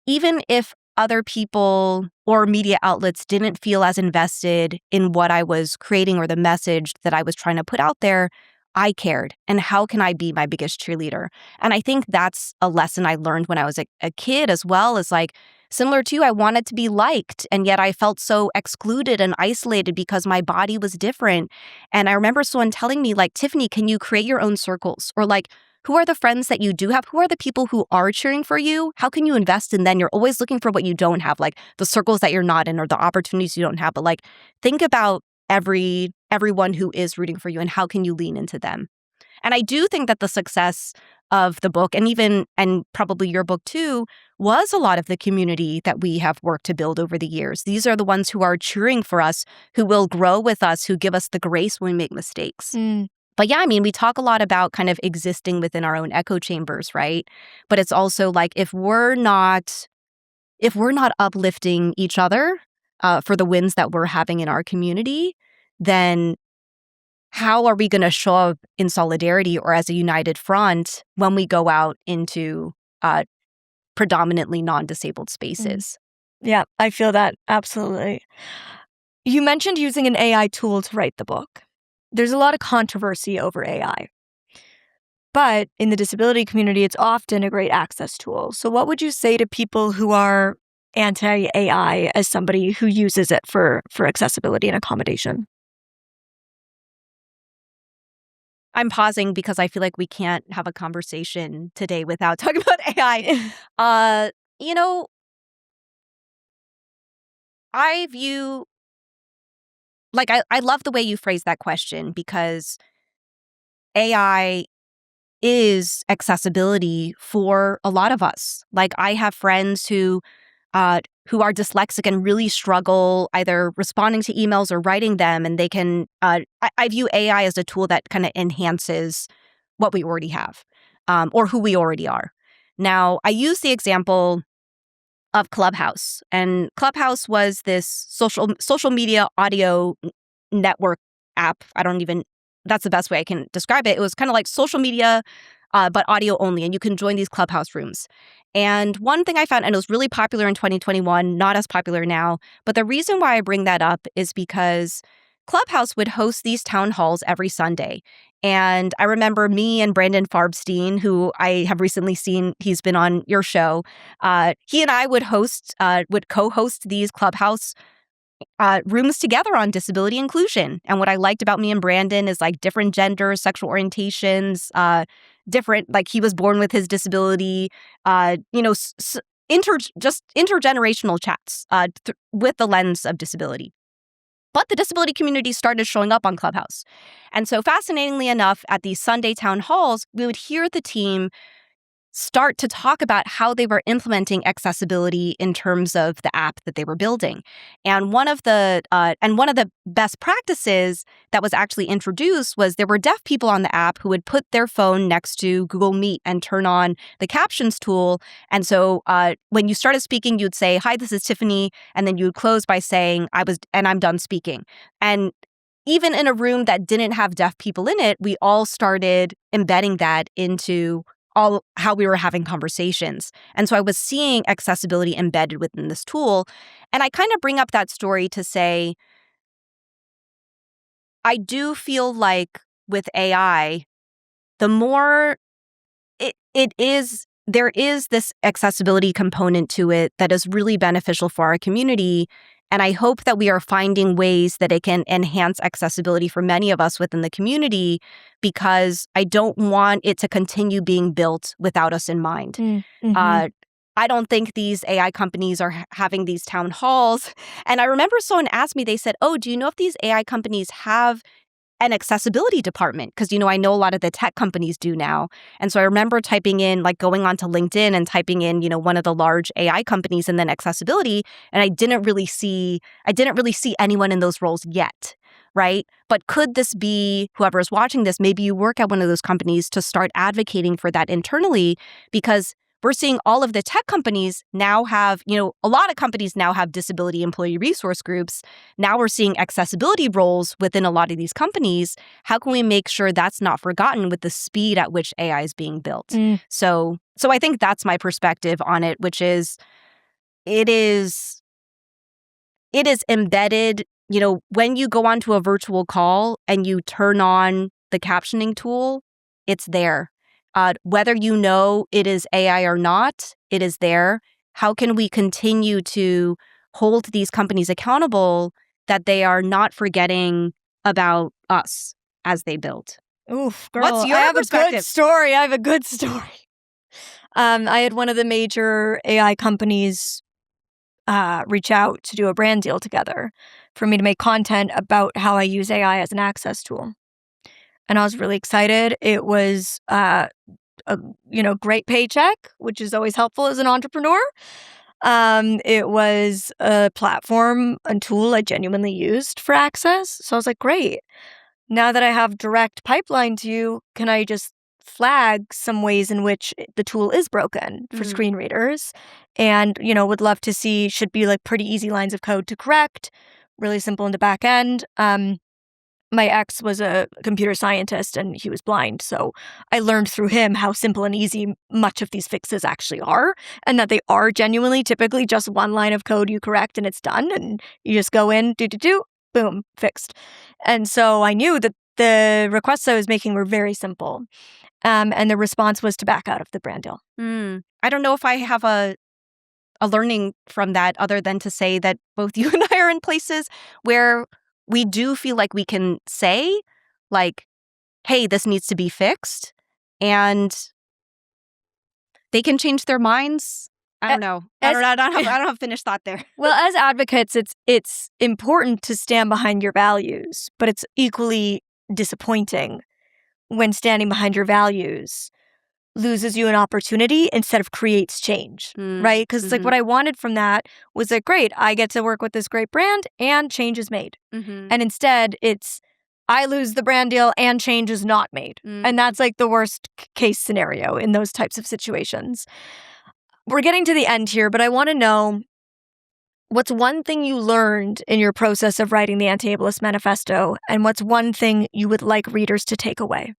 even if other people or media outlets didn't feel as invested in what I was creating or the message that I was trying to put out there, I cared. And how can I be my biggest cheerleader? And I think that's a lesson I learned when I was a kid as well, is like, similar to you, I wanted to be liked, and yet I felt so excluded and isolated because my body was different. And I remember someone telling me, like, "Tiffany, can you create your own circles?" Or like, who are the friends that you do have? Who are the people who are cheering for you? How can you invest in them? You're always looking for what you don't have, like the circles that you're not in or the opportunities you don't have. But like, think about everyone who is rooting for you, and how can you lean into them? And I do think that the success of the book, and probably your book too, was a lot of the community that we have worked to build over the years. These are the ones who are cheering for us, who will grow with us, who give us the grace when we make mistakes. But yeah, I mean, we talk a lot about kind of existing within our own echo chambers, right? But it's also like, if we're not uplifting each other for the wins that we're having in our community, then how are we going to show up in solidarity or as a united front when we go out into predominantly non-disabled spaces? Yeah, I feel that. Absolutely. You mentioned using an AI tool to write the book. There's a lot of controversy over AI. But in the disability community, it's often a great access tool. So what would you say to people who are anti-AI as somebody who uses it for accessibility and accommodation? I'm pausing because I feel like we can't have a conversation today without talking about AI. You know, I view, like, I love the way you phrase that question, because AI is accessibility for a lot of us. Like, I have friends who who are dyslexic and really struggle either responding to emails or writing them. And they can, I view AI as a tool that kind of enhances what we already have, or who we already are. Now, I use the example of Clubhouse. And Clubhouse was this social media audio network app. That's the best way I can describe it. It was kind of like social media, but audio only. And you can join these Clubhouse rooms. And one thing I found, and it was really popular in 2021, not as popular now, but the reason why I bring that up is because Clubhouse would host these town halls every Sunday. And I remember me and Brandon Farbstein, who I have recently seen, he's been on your show. He and I would co-host these Clubhouse rooms together on disability inclusion. And what I liked about me and Brandon is like different genders, sexual orientations, different, like he was born with his disability, intergenerational chats with the lens of disability. But the disability community started showing up on Clubhouse. And so fascinatingly enough, at these Sunday town halls, we would hear the team start to talk about how they were implementing accessibility in terms of the app that they were building. And one of the best practices that was actually introduced was there were deaf people on the app who would put their phone next to Google Meet and turn on the captions tool. And so when you started speaking, you'd say, "Hi, this is Tiffany," and then you would close by saying, I'm done speaking." And even in a room that didn't have deaf people in it, we all started embedding that into all how we were having conversations. And so I was seeing accessibility embedded within this tool. And I kind of bring up that story to say, I do feel like with AI, the more there is this accessibility component to it that is really beneficial for our community. And I hope that we are finding ways that it can enhance accessibility for many of us within the community, because I don't want it to continue being built without us in mind. Mm-hmm. I don't think these AI companies are having these town halls. And I remember someone asked me, they said, "Oh, do you know if these AI companies have an accessibility department?" Because, I know a lot of the tech companies do now. And so I remember typing in, like going onto LinkedIn and typing in, one of the large AI companies and then accessibility. And I didn't really see anyone in those roles yet, right? But could this be, whoever is watching this, maybe you work at one of those companies, to start advocating for that internally? Because we're seeing all of the tech companies now have, a lot of companies now have disability employee resource groups. Now we're seeing accessibility roles within a lot of these companies. How can we make sure that's not forgotten with the speed at which AI is being built? So I think that's my perspective on it, which is it is embedded, when you go onto a virtual call and you turn on the captioning tool, it's there. Whether it is AI or not, it is there. How can we continue to hold these companies accountable that they are not forgetting about us as they build? Oof, girl, What's your I have perspective? I have a good story. I had one of the major AI companies reach out to do a brand deal together for me to make content about how I use AI as an access tool. And I was really excited. It was a great paycheck, which is always helpful as an entrepreneur. It was a platform, a tool I genuinely used for access. So I was like, great. Now that I have direct pipeline to you, can I just flag some ways in which the tool is broken for screen readers? And, would love to see, should be like pretty easy lines of code to correct, really simple in the back end. My ex was a computer scientist and he was blind. So I learned through him how simple and easy much of these fixes actually are, and that they are genuinely typically just one line of code you correct and it's done. And you just go in, boom, fixed. And so I knew that the requests I was making were very simple. And the response was to back out of the brand deal. I don't know if I have a learning from that other than to say that both you and I are in places where we do feel like we can say, like, hey, this needs to be fixed. And they can change their minds. I don't know. I don't have a finished thought there. Well, as advocates, it's important to stand behind your values, but it's equally disappointing when standing behind your values, loses you an opportunity instead of creates change, right? Because like what I wanted from that was like, great, I get to work with this great brand and change is made. And instead it's, I lose the brand deal and change is not made. And that's like the worst case scenario in those types of situations. We're getting to the end here, but I want to know, what's one thing you learned in your process of writing the Anti-Ableist Manifesto, and what's one thing you would like readers to take away?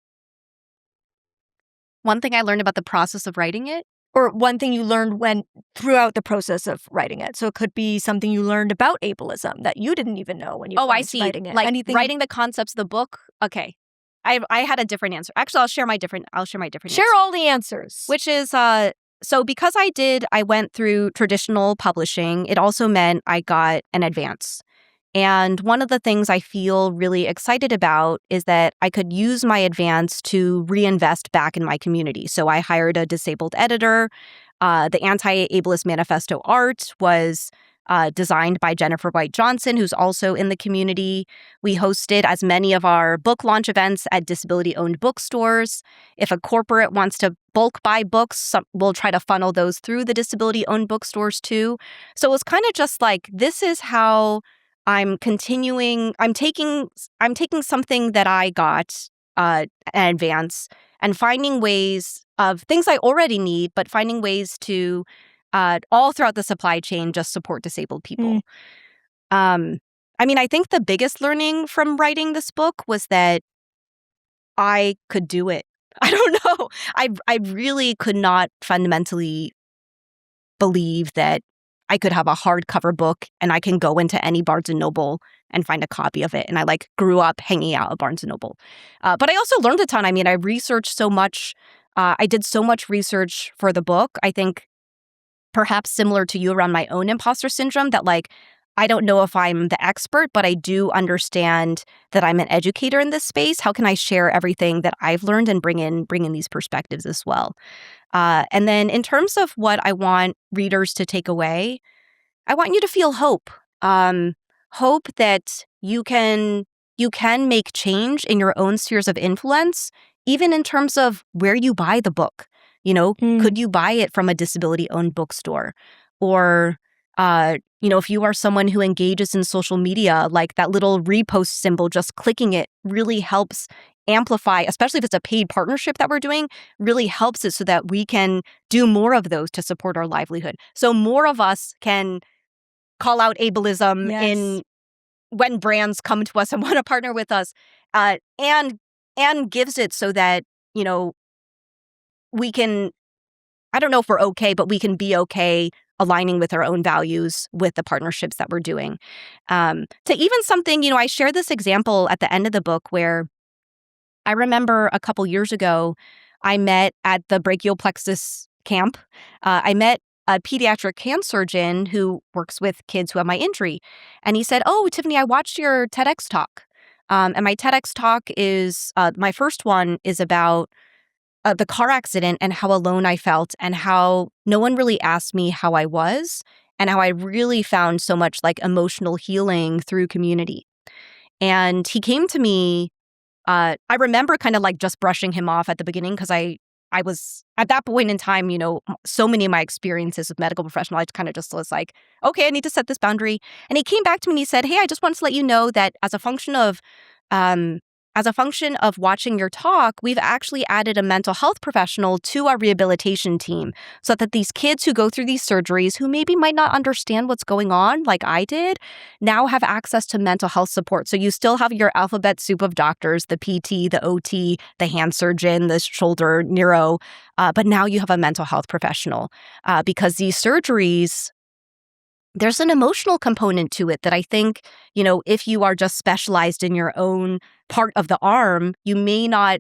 One thing I learned about the process of writing it? Or one thing you learned throughout the process of writing it. So it could be something you learned about ableism that you didn't even know when you I see. writing it. Like writing the concepts of the book. Okay. I had a different answer. Actually, I'll share my different Share answer. all the answers. Which is so because I went through traditional publishing, it also meant I got an advance. And one of the things I feel really excited about is that I could use my advance to reinvest back in my community. So I hired a disabled editor. The Anti-Ableist Manifesto art was designed by Jennifer White Johnson, who's also in the community. We hosted as many of our book launch events at disability-owned bookstores. If a corporate wants to bulk buy books, we'll try to funnel those through the disability-owned bookstores too. So it was kind of just like, this is how I'm taking something that I got in advance and finding ways of things I already need, but finding ways to all throughout the supply chain just support disabled people. I think the biggest learning from writing this book was that I could do it. I don't know. I really could not fundamentally believe that I could have a hardcover book and I can go into any Barnes & Noble and find a copy of it. And I grew up hanging out at Barnes & Noble. But I also learned a ton. I researched so much. I did so much research for the book. I think perhaps similar to you around my own imposter syndrome, that I don't know if I'm the expert, but I do understand that I'm an educator in this space. How can I share everything that I've learned and bring in these perspectives as well? And then in terms of what I want readers to take away, I want you to feel hope. Hope that you can make change in your own spheres of influence, even in terms of where you buy the book. Could you buy it from a disability-owned bookstore? Or, if you are someone who engages in social media, like that little repost symbol, just clicking it really helps amplify, especially if it's a paid partnership that we're doing, really helps it so that we can do more of those to support our livelihood. So more of us can call out ableism when brands come to us and want to partner with us, and gives it so that, we can, I don't know if we're okay, but we can be okay aligning with our own values with the partnerships that we're doing. To even something, I share this example at the end of the book where I remember a couple years ago, I met at the brachial plexus camp. I met a pediatric hand surgeon who works with kids who have my injury. And he said, "Oh, Tiffany, I watched your TEDx talk." And my TEDx talk is, my first one is about the car accident and how alone I felt and how no one really asked me how I was and how I really found so much emotional healing through community. And he came to me, I remember kind of just brushing him off at the beginning because I was at that point in time, so many of my experiences with medical professionals, I kind of just was like, okay, I need to set this boundary. And he came back to me and he said, "Hey, I just wanted to let you know that as a function of watching your talk, we've actually added a mental health professional to our rehabilitation team so that these kids who go through these surgeries, who maybe might not understand what's going on like I did, now have access to mental health support. So you still have your alphabet soup of doctors, the PT, the OT, the hand surgeon, the shoulder neuro, but now you have a mental health professional because these surgeries, there's an emotional component to it that I think, if you are just specialized in your own part of the arm, you may not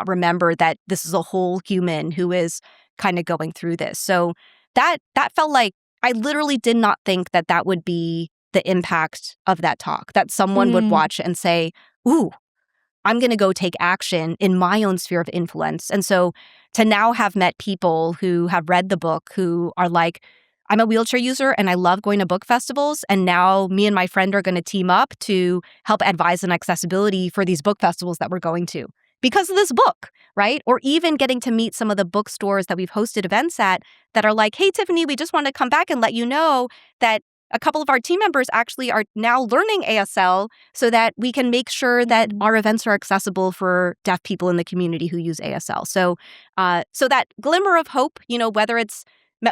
remember that this is a whole human who is kind of going through this." So that felt like I literally did not think that would be the impact of that talk, that someone would watch and say, "Ooh, I'm going to go take action in my own sphere of influence." And so to now have met people who have read the book who are like, "I'm a wheelchair user and I love going to book festivals. And now me and my friend are going to team up to help advise on accessibility for these book festivals that we're going to." because of this book, right? Or even getting to meet some of the bookstores that we've hosted events at that are like, hey, Tiffany, we just want to come back and let you know that a couple of our team members actually are now learning ASL so that we can make sure that our events are accessible for deaf people in the community who use ASL. So that glimmer of hope,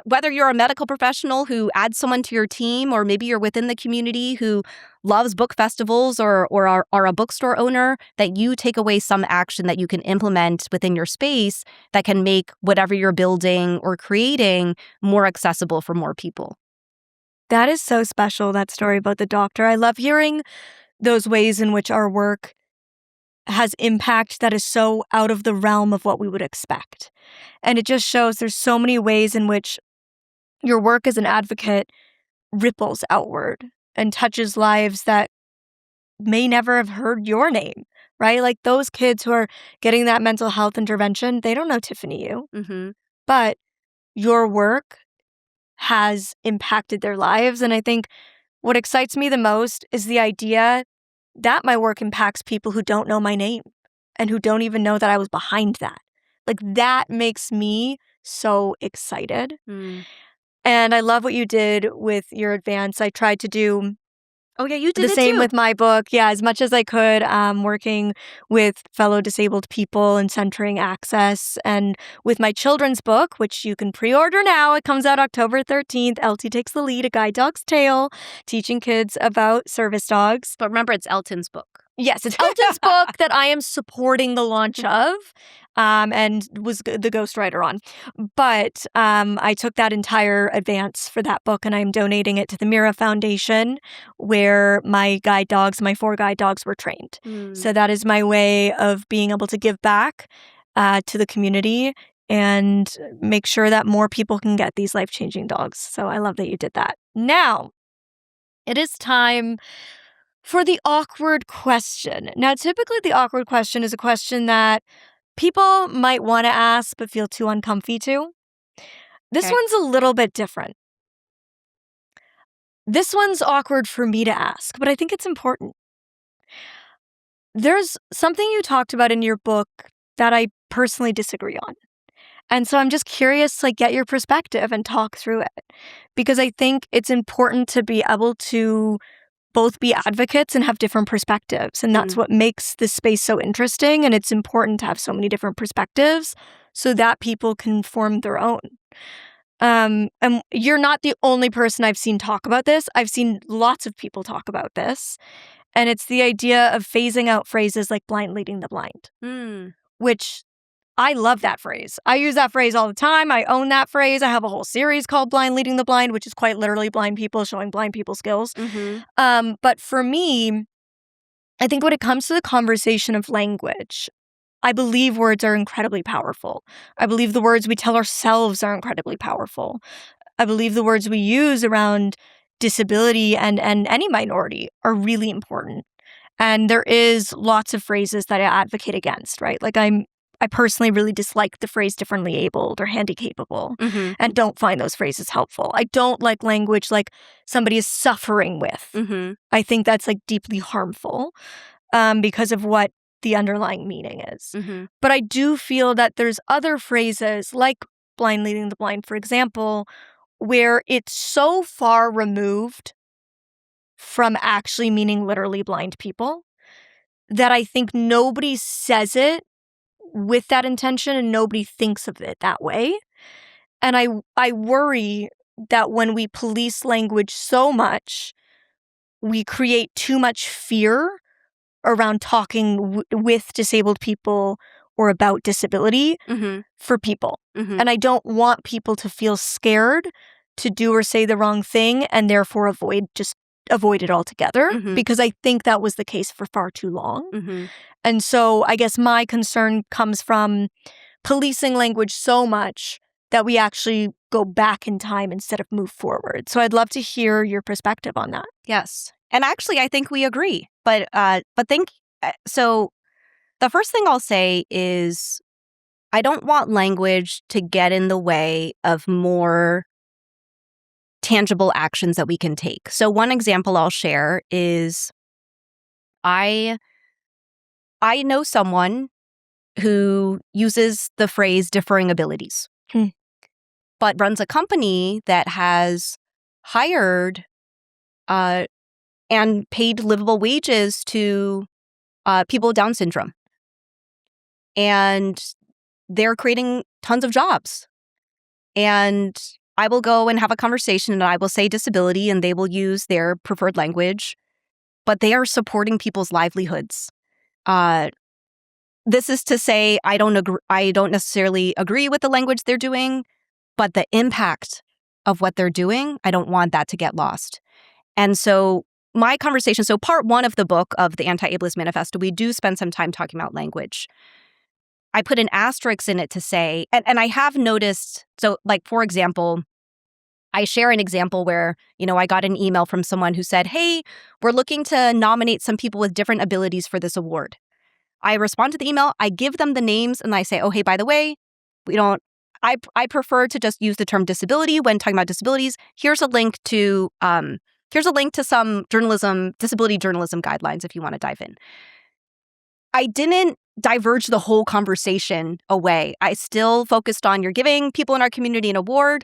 whether you're a medical professional who adds someone to your team, or maybe you're within the community who loves book festivals or are a bookstore owner, that you take away some action that you can implement within your space that can make whatever you're building or creating more accessible for more people. That is so special, that story about the doctor. I love hearing those ways in which our work has impact that is so out of the realm of what we would expect. And it just shows there's so many ways in which your work as an advocate ripples outward and touches lives that may never have heard your name, right? Like those kids who are getting that mental health intervention, they don't know Tiffany Yu, Mm-hmm. but your work has impacted their lives. And I think what excites me the most is the idea that my work impacts people who don't know my name and who don't even know that I was behind that. Like that makes me so excited. Mm. And I love what you did with your advance. I tried to do Oh, yeah, you did the it same too. with my book. Yeah, as much as I could, working with fellow disabled people and centering access. And with my children's book, which you can pre-order now, it comes out October 13th. Elsie Takes the Lead, A Guide Dog's Tale, teaching kids about service dogs. But remember, it's Elton's book. Yes, it's Elton's book that I am supporting the launch of and was the ghostwriter on. But I took that entire advance for that book and I'm donating it to the MIRA Foundation where my 4 guide dogs were trained. So that is my way of being able to give back to the community and make sure that more people can get these life-changing dogs. So I love that you did that. Now, it is time for the awkward question. Now, typically the awkward question is a question that people might want to ask but feel too uncomfy to. This Okay. one's a little bit different. This one's awkward for me to ask, but I think it's important. There's something you talked about in your book that I personally disagree on. And so I'm just curious to get your perspective and talk through it. Because I think it's important to be able to both be advocates and have different perspectives. And that's what makes this space so interesting. And it's important to have so many different perspectives so that people can form their own. And you're not the only person I've seen talk about this. I've seen lots of people talk about this. And it's the idea of phasing out phrases like blind leading the blind, which I love that phrase. I use that phrase all the time. I own that phrase. I have a whole series called Blind Leading the Blind, which is quite literally blind people showing blind people skills. But for me, I think when it comes to the conversation of language, I believe words are incredibly powerful. I believe the words we tell ourselves are incredibly powerful. I believe the words we use around disability and any minority are really important. And there is lots of phrases that I advocate against, right? Like I personally really dislike the phrase differently abled or handy-capable and don't find those phrases helpful. I don't like language like somebody is suffering with. I think that's deeply harmful because of what the underlying meaning is. But I do feel that there's other phrases like blind leading the blind, for example, where it's so far removed from actually meaning literally blind people that I think nobody says it with that intention and nobody thinks of it that way. And I worry that when we police language so much, we create too much fear around talking with disabled people or about disability for people. And I don't want people to feel scared to do or say the wrong thing and therefore avoid it altogether, because I think that was the case for far too long. And so I guess my concern comes from policing language so much that we actually go back in time instead of move forward. So I'd love to hear your perspective on that. Yes. And actually, I think we agree. So the first thing I'll say is I don't want language to get in the way of more tangible actions that we can take. So one example I'll share is I know someone who uses the phrase differing abilities, but runs a company that has hired and paid livable wages to people with Down syndrome. And they're creating tons of jobs. And I will go and have a conversation and I will say disability and they will use their preferred language, but they are supporting people's livelihoods. This is to say, I don't necessarily agree with the language they're doing, but the impact of what they're doing, I don't want that to get lost. And so my conversation, so part one of the book of the Anti-Ableist Manifesto, we do spend some time talking about language. I put an asterisk in it to say, and I have noticed, so like, for example, I share an example where, I got an email from someone who said, hey, we're looking to nominate some people with different abilities for this award. I respond to the email, I give them the names, and I say, oh, hey, by the way, I prefer to just use the term disability when talking about disabilities. Here's a link to some disability journalism guidelines if you want to dive in. I didn't diverge the whole conversation away. I still focused on, you're giving people in our community an award.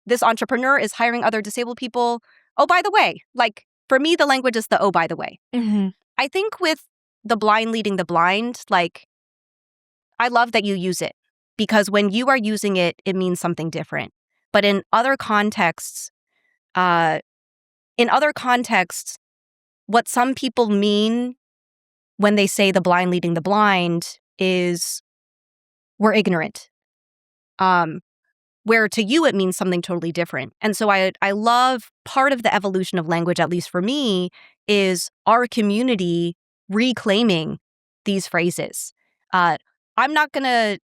This entrepreneur is hiring other disabled people. Oh, by the way, like for me, the language is the oh, by the way. Mm-hmm. I think with the blind leading the blind, like I love that you use it because when you are using it, it means something different. But in other contexts, what some people mean when they say the blind leading the blind is we're ignorant. Where to you, it means something totally different. And so I love part of the evolution of language, at least for me, is our community reclaiming these phrases. I'm not going to,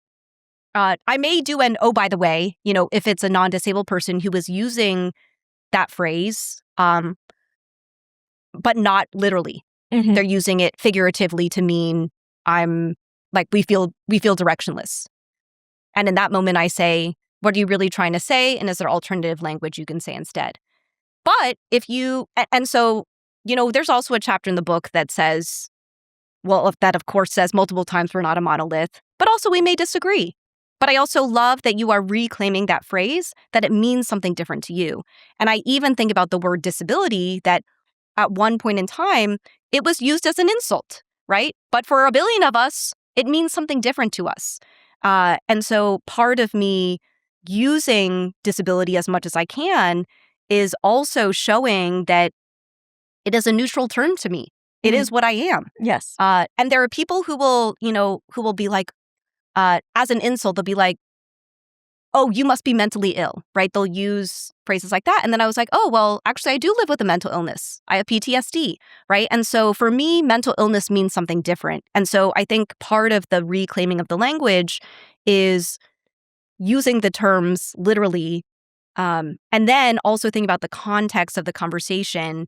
I may do an, oh, by the way, if it's a non-disabled person who is using that phrase, but not literally. Mm-hmm. They're using it figuratively to mean we feel directionless. And in that moment, I say, what are you really trying to say? And is there alternative language you can say instead? But so there's also a chapter in the book that says, that of course says multiple times we're not a monolith, but also we may disagree. But I also love that you are reclaiming that phrase, that it means something different to you. And I even think about the word disability, that at one point in time, it was used as an insult, right? But for a billion of us, it means something different to us. And so part of me using disability as much as I can is also showing that it is a neutral term to me. It is what I am. Yes. And there are people who will be like, as an insult, they'll be like, oh, you must be mentally ill, right? They'll use phrases like that. And then I was like, oh, well, actually, I do live with a mental illness. I have PTSD, right? And so for me, mental illness means something different. And so I think part of the reclaiming of the language is using the terms literally, and then also think about the context of the conversation,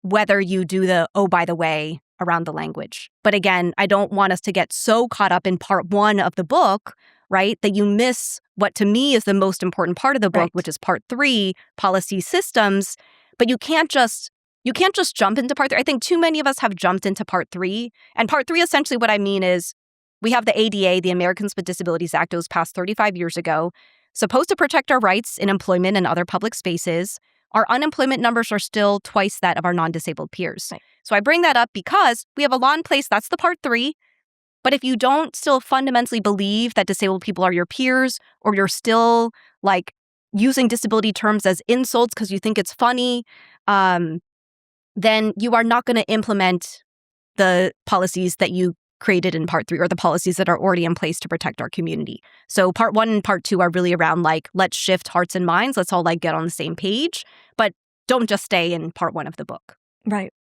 whether you do the, oh, by the way, around the language. But again, I don't want us to get so caught up in part one of the book, right, that you miss what to me is the most important part of the book, right, which is part 3, policy systems. But you can't just jump into part 3. I think too many of us have jumped into part 3. And part 3, essentially what I mean is we have the ADA, the Americans with Disabilities Act. It was passed 35 years ago, supposed to protect our rights in employment and other public spaces. Our unemployment numbers are still twice that of our non-disabled peers. Right. So I bring that up because we have a law in place. That's the part 3. But if you don't still fundamentally believe that disabled people are your peers, or you're still like using disability terms as insults because you think it's funny, then you are not going to implement the policies that you created in part 3 or the policies that are already in place to protect our community. So part 1 and part 2 are really around like, let's shift hearts and minds. Let's all like get on the same page, but don't just stay in part 1 of the book. Right.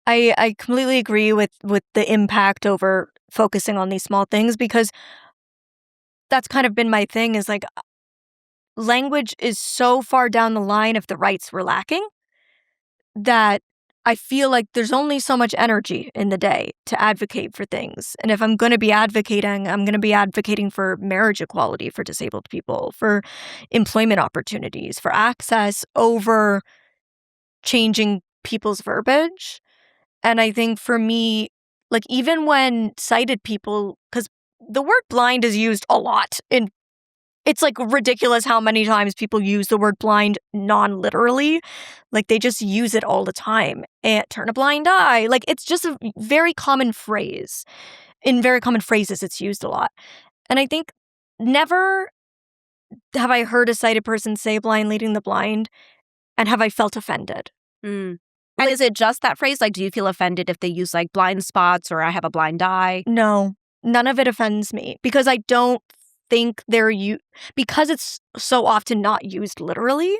I completely agree with the impact over focusing on these small things, because that's kind of been my thing, is like language is so far down the line if the rights were lacking that I feel like there's only so much energy in the day to advocate for things. And if I'm going to be advocating, I'm going to be advocating for marriage equality for disabled people, for employment opportunities, for access, over changing people's verbiage. And I think for me, like even when sighted people, because the word blind is used a lot. It's like ridiculous how many times people use the word blind non-literally. Like they just use it all the time. And turn a blind eye. Like it's just a very common phrase. In very common phrases, it's used a lot. And I think never have I heard a sighted person say blind leading the blind, and have I felt offended. And is it just that phrase? Like, do you feel offended if they use like blind spots or I have a blind eye? No, none of it offends me because I don't think because it's so often not used literally.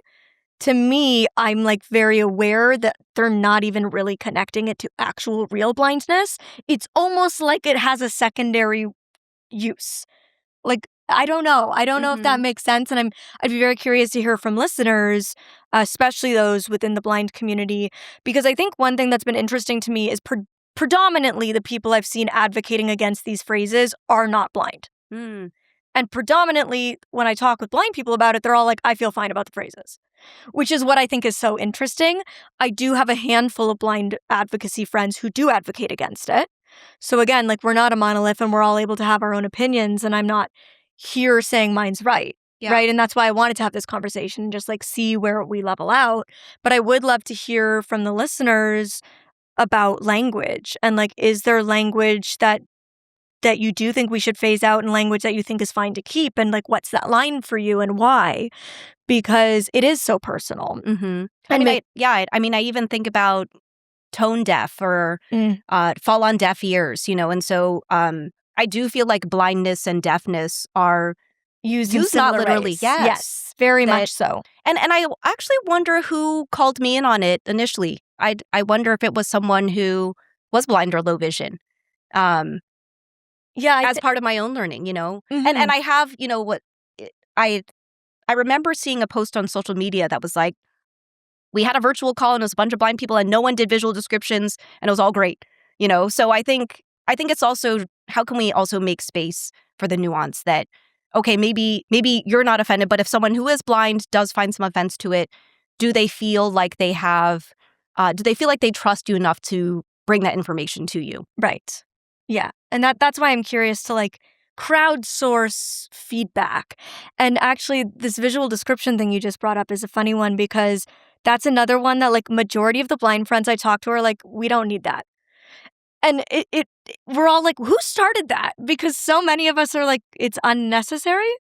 To me, I'm like very aware that they're not even really connecting it to actual real blindness. It's almost like it has a secondary use. Like, I don't know. I don't know if that makes sense. And I'd be very curious to hear from listeners, especially those within the blind community, because I think one thing that's been interesting to me is predominantly the people I've seen advocating against these phrases are not blind. And predominantly, when I talk with blind people about it, they're all like, I feel fine about the phrases, which is what I think is so interesting. I do have a handful of blind advocacy friends who do advocate against it. So again, like we're not a monolith and we're all able to have our own opinions, and I'm not here saying mine's right. Yeah. Right. And that's why I wanted to have this conversation and just like see where we level out. But I would love to hear from the listeners about language and like, is there language that you do think we should phase out and language that you think is fine to keep? And like, what's that line for you and why? Because it is so personal. I mean, I even think about tone deaf or fall on deaf ears, you know, and so I do feel like blindness and deafness are used not literally. Ways. Yes, very much so. And I actually wonder who called me in on it initially. I wonder if it was someone who was blind or low vision. As part of my own learning, you know. And I have, you know, what I remember seeing a post on social media that was like, we had a virtual call and it was a bunch of blind people and no one did visual descriptions and it was all great, you know? So I think it's also, how can we also make space for the nuance that, okay, maybe you're not offended, but if someone who is blind does find some offense to it, do they feel like they trust you enough to bring that information to you? Right. Yeah. And that's why I'm curious to like crowdsource feedback. And actually this visual description thing you just brought up is a funny one because that's another one that like majority of the blind friends I talk to are like, we don't need that. And we're all like, who started that? Because so many of us are like, it's unnecessary.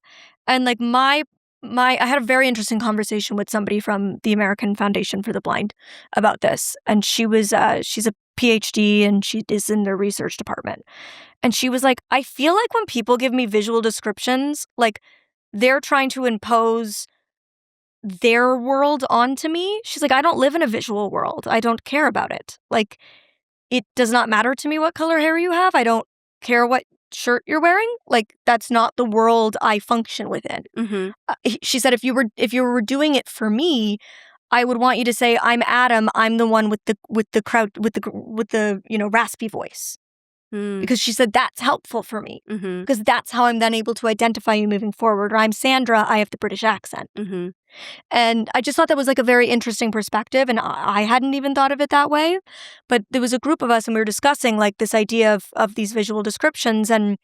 And like I had a very interesting conversation with somebody from the American Foundation for the Blind about this. And she's a PhD and she is in their research department. And she was like, I feel like when people give me visual descriptions, like they're trying to impose their world onto me. She's like, I don't live in a visual world. I don't care about it. Like, it does not matter to me what color hair you have. I don't care what shirt you're wearing. Like, that's not the world I function within. She said, if you were doing it for me, I would want you to say, I'm Adam. I'm the one with the crowd with the raspy voice. Because she said that's helpful for me because that's how I'm then able to identify you moving forward. Or I'm Sandra, I have the British accent. And I just thought that was like a very interesting perspective. And I hadn't even thought of it that way. But there was a group of us and we were discussing like this idea of these visual descriptions. And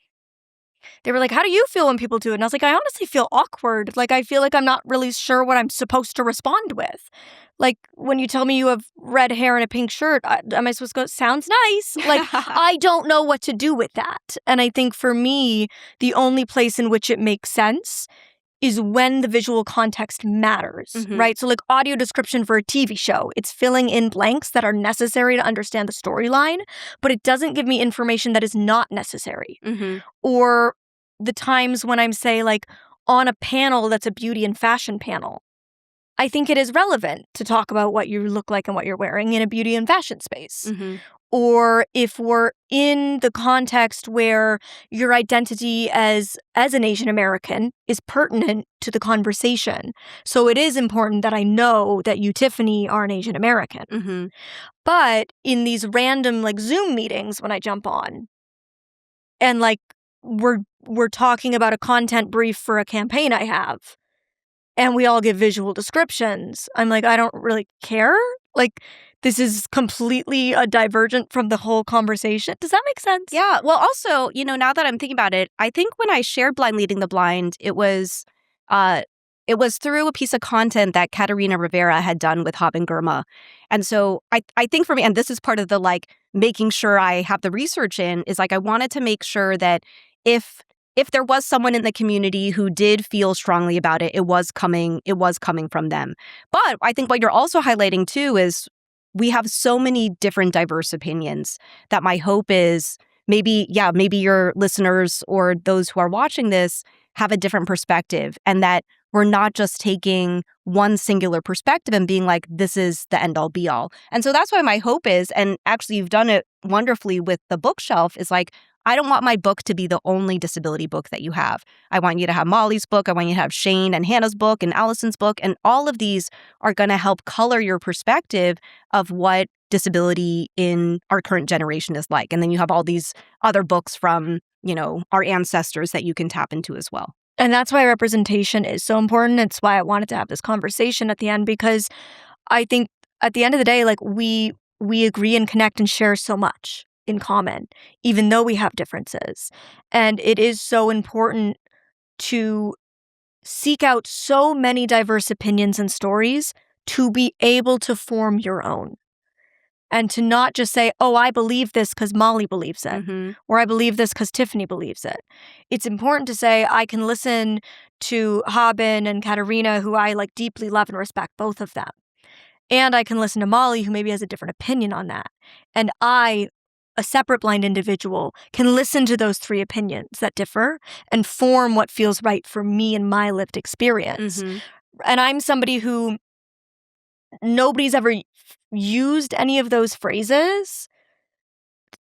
they were like, how do you feel when people do it? And I was like, I honestly feel awkward. Like, I feel like I'm not really sure what I'm supposed to respond with. Like, when you tell me you have red hair and a pink shirt, am I supposed to go, sounds nice? Like, I don't know what to do with that. And I think for me, the only place in which it makes sense is when the visual context matters, right? So like audio description for a TV show, it's filling in blanks that are necessary to understand the storyline, but it doesn't give me information that is not necessary. Or the times when I'm, say, like on a panel that's a beauty and fashion panel, I think it is relevant to talk about what you look like and what you're wearing in a beauty and fashion space. Or if we're in the context where your identity as an Asian American is pertinent to the conversation. So it is important that I know that you, Tiffany, are an Asian American. But in these random like Zoom meetings when I jump on and like we're talking about a content brief for a campaign I have and we all give visual descriptions, I'm like, I don't really care. Like, this is completely a divergent from the whole conversation. Does that make sense? Yeah. Well, also, now that I'm thinking about it, I think when I shared Blind Leading the Blind, it was through a piece of content that Katerina Rivera had done with Haben Girma. And so I think for me, and this is part of the making sure I have the research in, is I wanted to make sure that if there was someone in the community who did feel strongly about it, it was coming from them. But I think what you're also highlighting too is we have so many different diverse opinions that my hope is maybe your listeners or those who are watching this have a different perspective, and that we're not just taking one singular perspective and being like, this is the end all be all. And so that's why my hope is, and actually you've done it wonderfully with the bookshelf, is I don't want my book to be the only disability book that you have. I want you to have Molly's book. I want you to have Shane and Hannah's book and Allison's book. And all of these are going to help color your perspective of what disability in our current generation is like. And then you have all these other books from, our ancestors that you can tap into as well. And that's why representation is so important. It's why I wanted to have this conversation at the end, because I think at the end of the day, we agree and connect and share so much in common, even though we have differences. And it is so important to seek out so many diverse opinions and stories to be able to form your own. And to not just say, oh, I believe this because Molly believes it, or I believe this because Tiffany believes it. It's important to say, I can listen to Haben and Katerina, who I deeply love and respect, both of them. And I can listen to Molly, who maybe has a different opinion on that. And I, a separate blind individual, can listen to those three opinions that differ and form what feels right for me and my lived experience. And I'm somebody who nobody's ever used any of those phrases,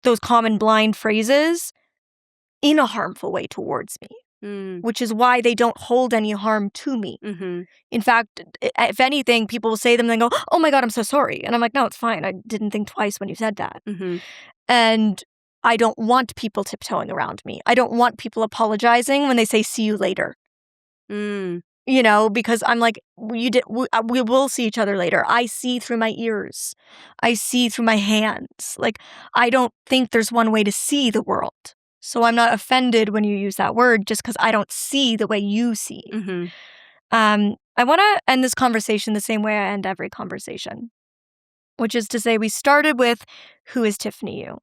those common blind phrases, in a harmful way towards me, which is why they don't hold any harm to me. In fact, if anything, people will say them and then go, oh my God, I'm so sorry. And I'm like, no, it's fine. I didn't think twice when you said that. And I don't want people tiptoeing around me. I don't want people apologizing when they say, see you later. Because I'm like, we will see each other later. I see through my ears. I see through my hands. I don't think there's one way to see the world. So I'm not offended when you use that word just because I don't see the way you see. I want to end this conversation the same way I end every conversation, which is to say we started with, who is Tiffany Yu?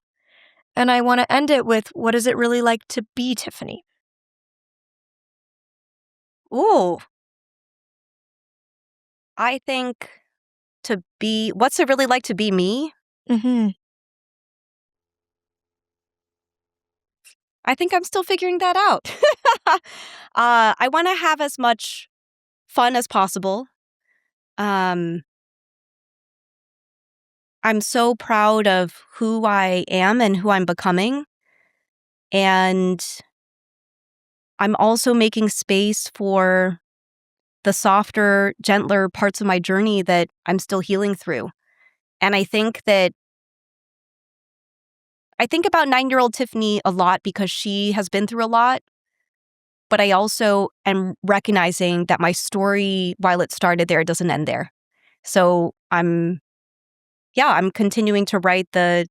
And I want to end it with, what is it really like to be Tiffany? Ooh. I think what's it really like to be me? I think I'm still figuring that out. I want to have as much fun as possible. I'm so proud of who I am and who I'm becoming. And I'm also making space for the softer, gentler parts of my journey that I'm still healing through. And I think about 9-year-old Tiffany a lot because she has been through a lot. But I also am recognizing that my story, while it started there, it doesn't end there. So I'm continuing to write the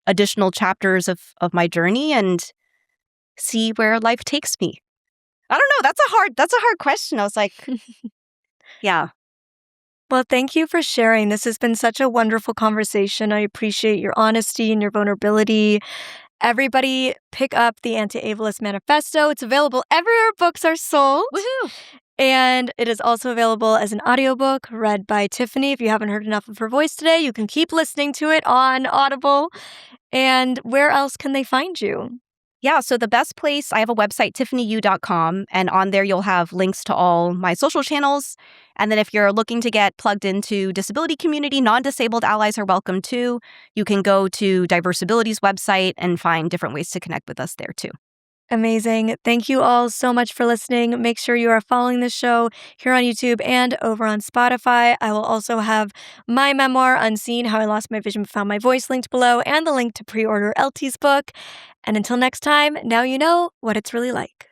additional chapters of my journey and see where life takes me. I don't know. That's a hard question. I was like, yeah. Well, thank you for sharing. This has been such a wonderful conversation. I appreciate your honesty and your vulnerability. Everybody pick up the Anti-Ableist Manifesto. It's available everywhere books are sold. Woohoo! And it is also available as an audiobook read by Tiffany. If you haven't heard enough of her voice today, you can keep listening to it on Audible. And where else can they find you? Yeah, so the best place, I have a website, tiffanyyu.com, and on there you'll have links to all my social channels. And then if you're looking to get plugged into disability community, non-disabled allies are welcome too. You can go to Diversability's website and find different ways to connect with us there too. Amazing. Thank you all so much for listening. Make sure you are following this show here on YouTube and over on Spotify. I will also have my memoir, Unseen, How I Lost My Vision But Found My Voice, linked below, and the link to pre-order LT's book. And until next time, now you know what it's really like.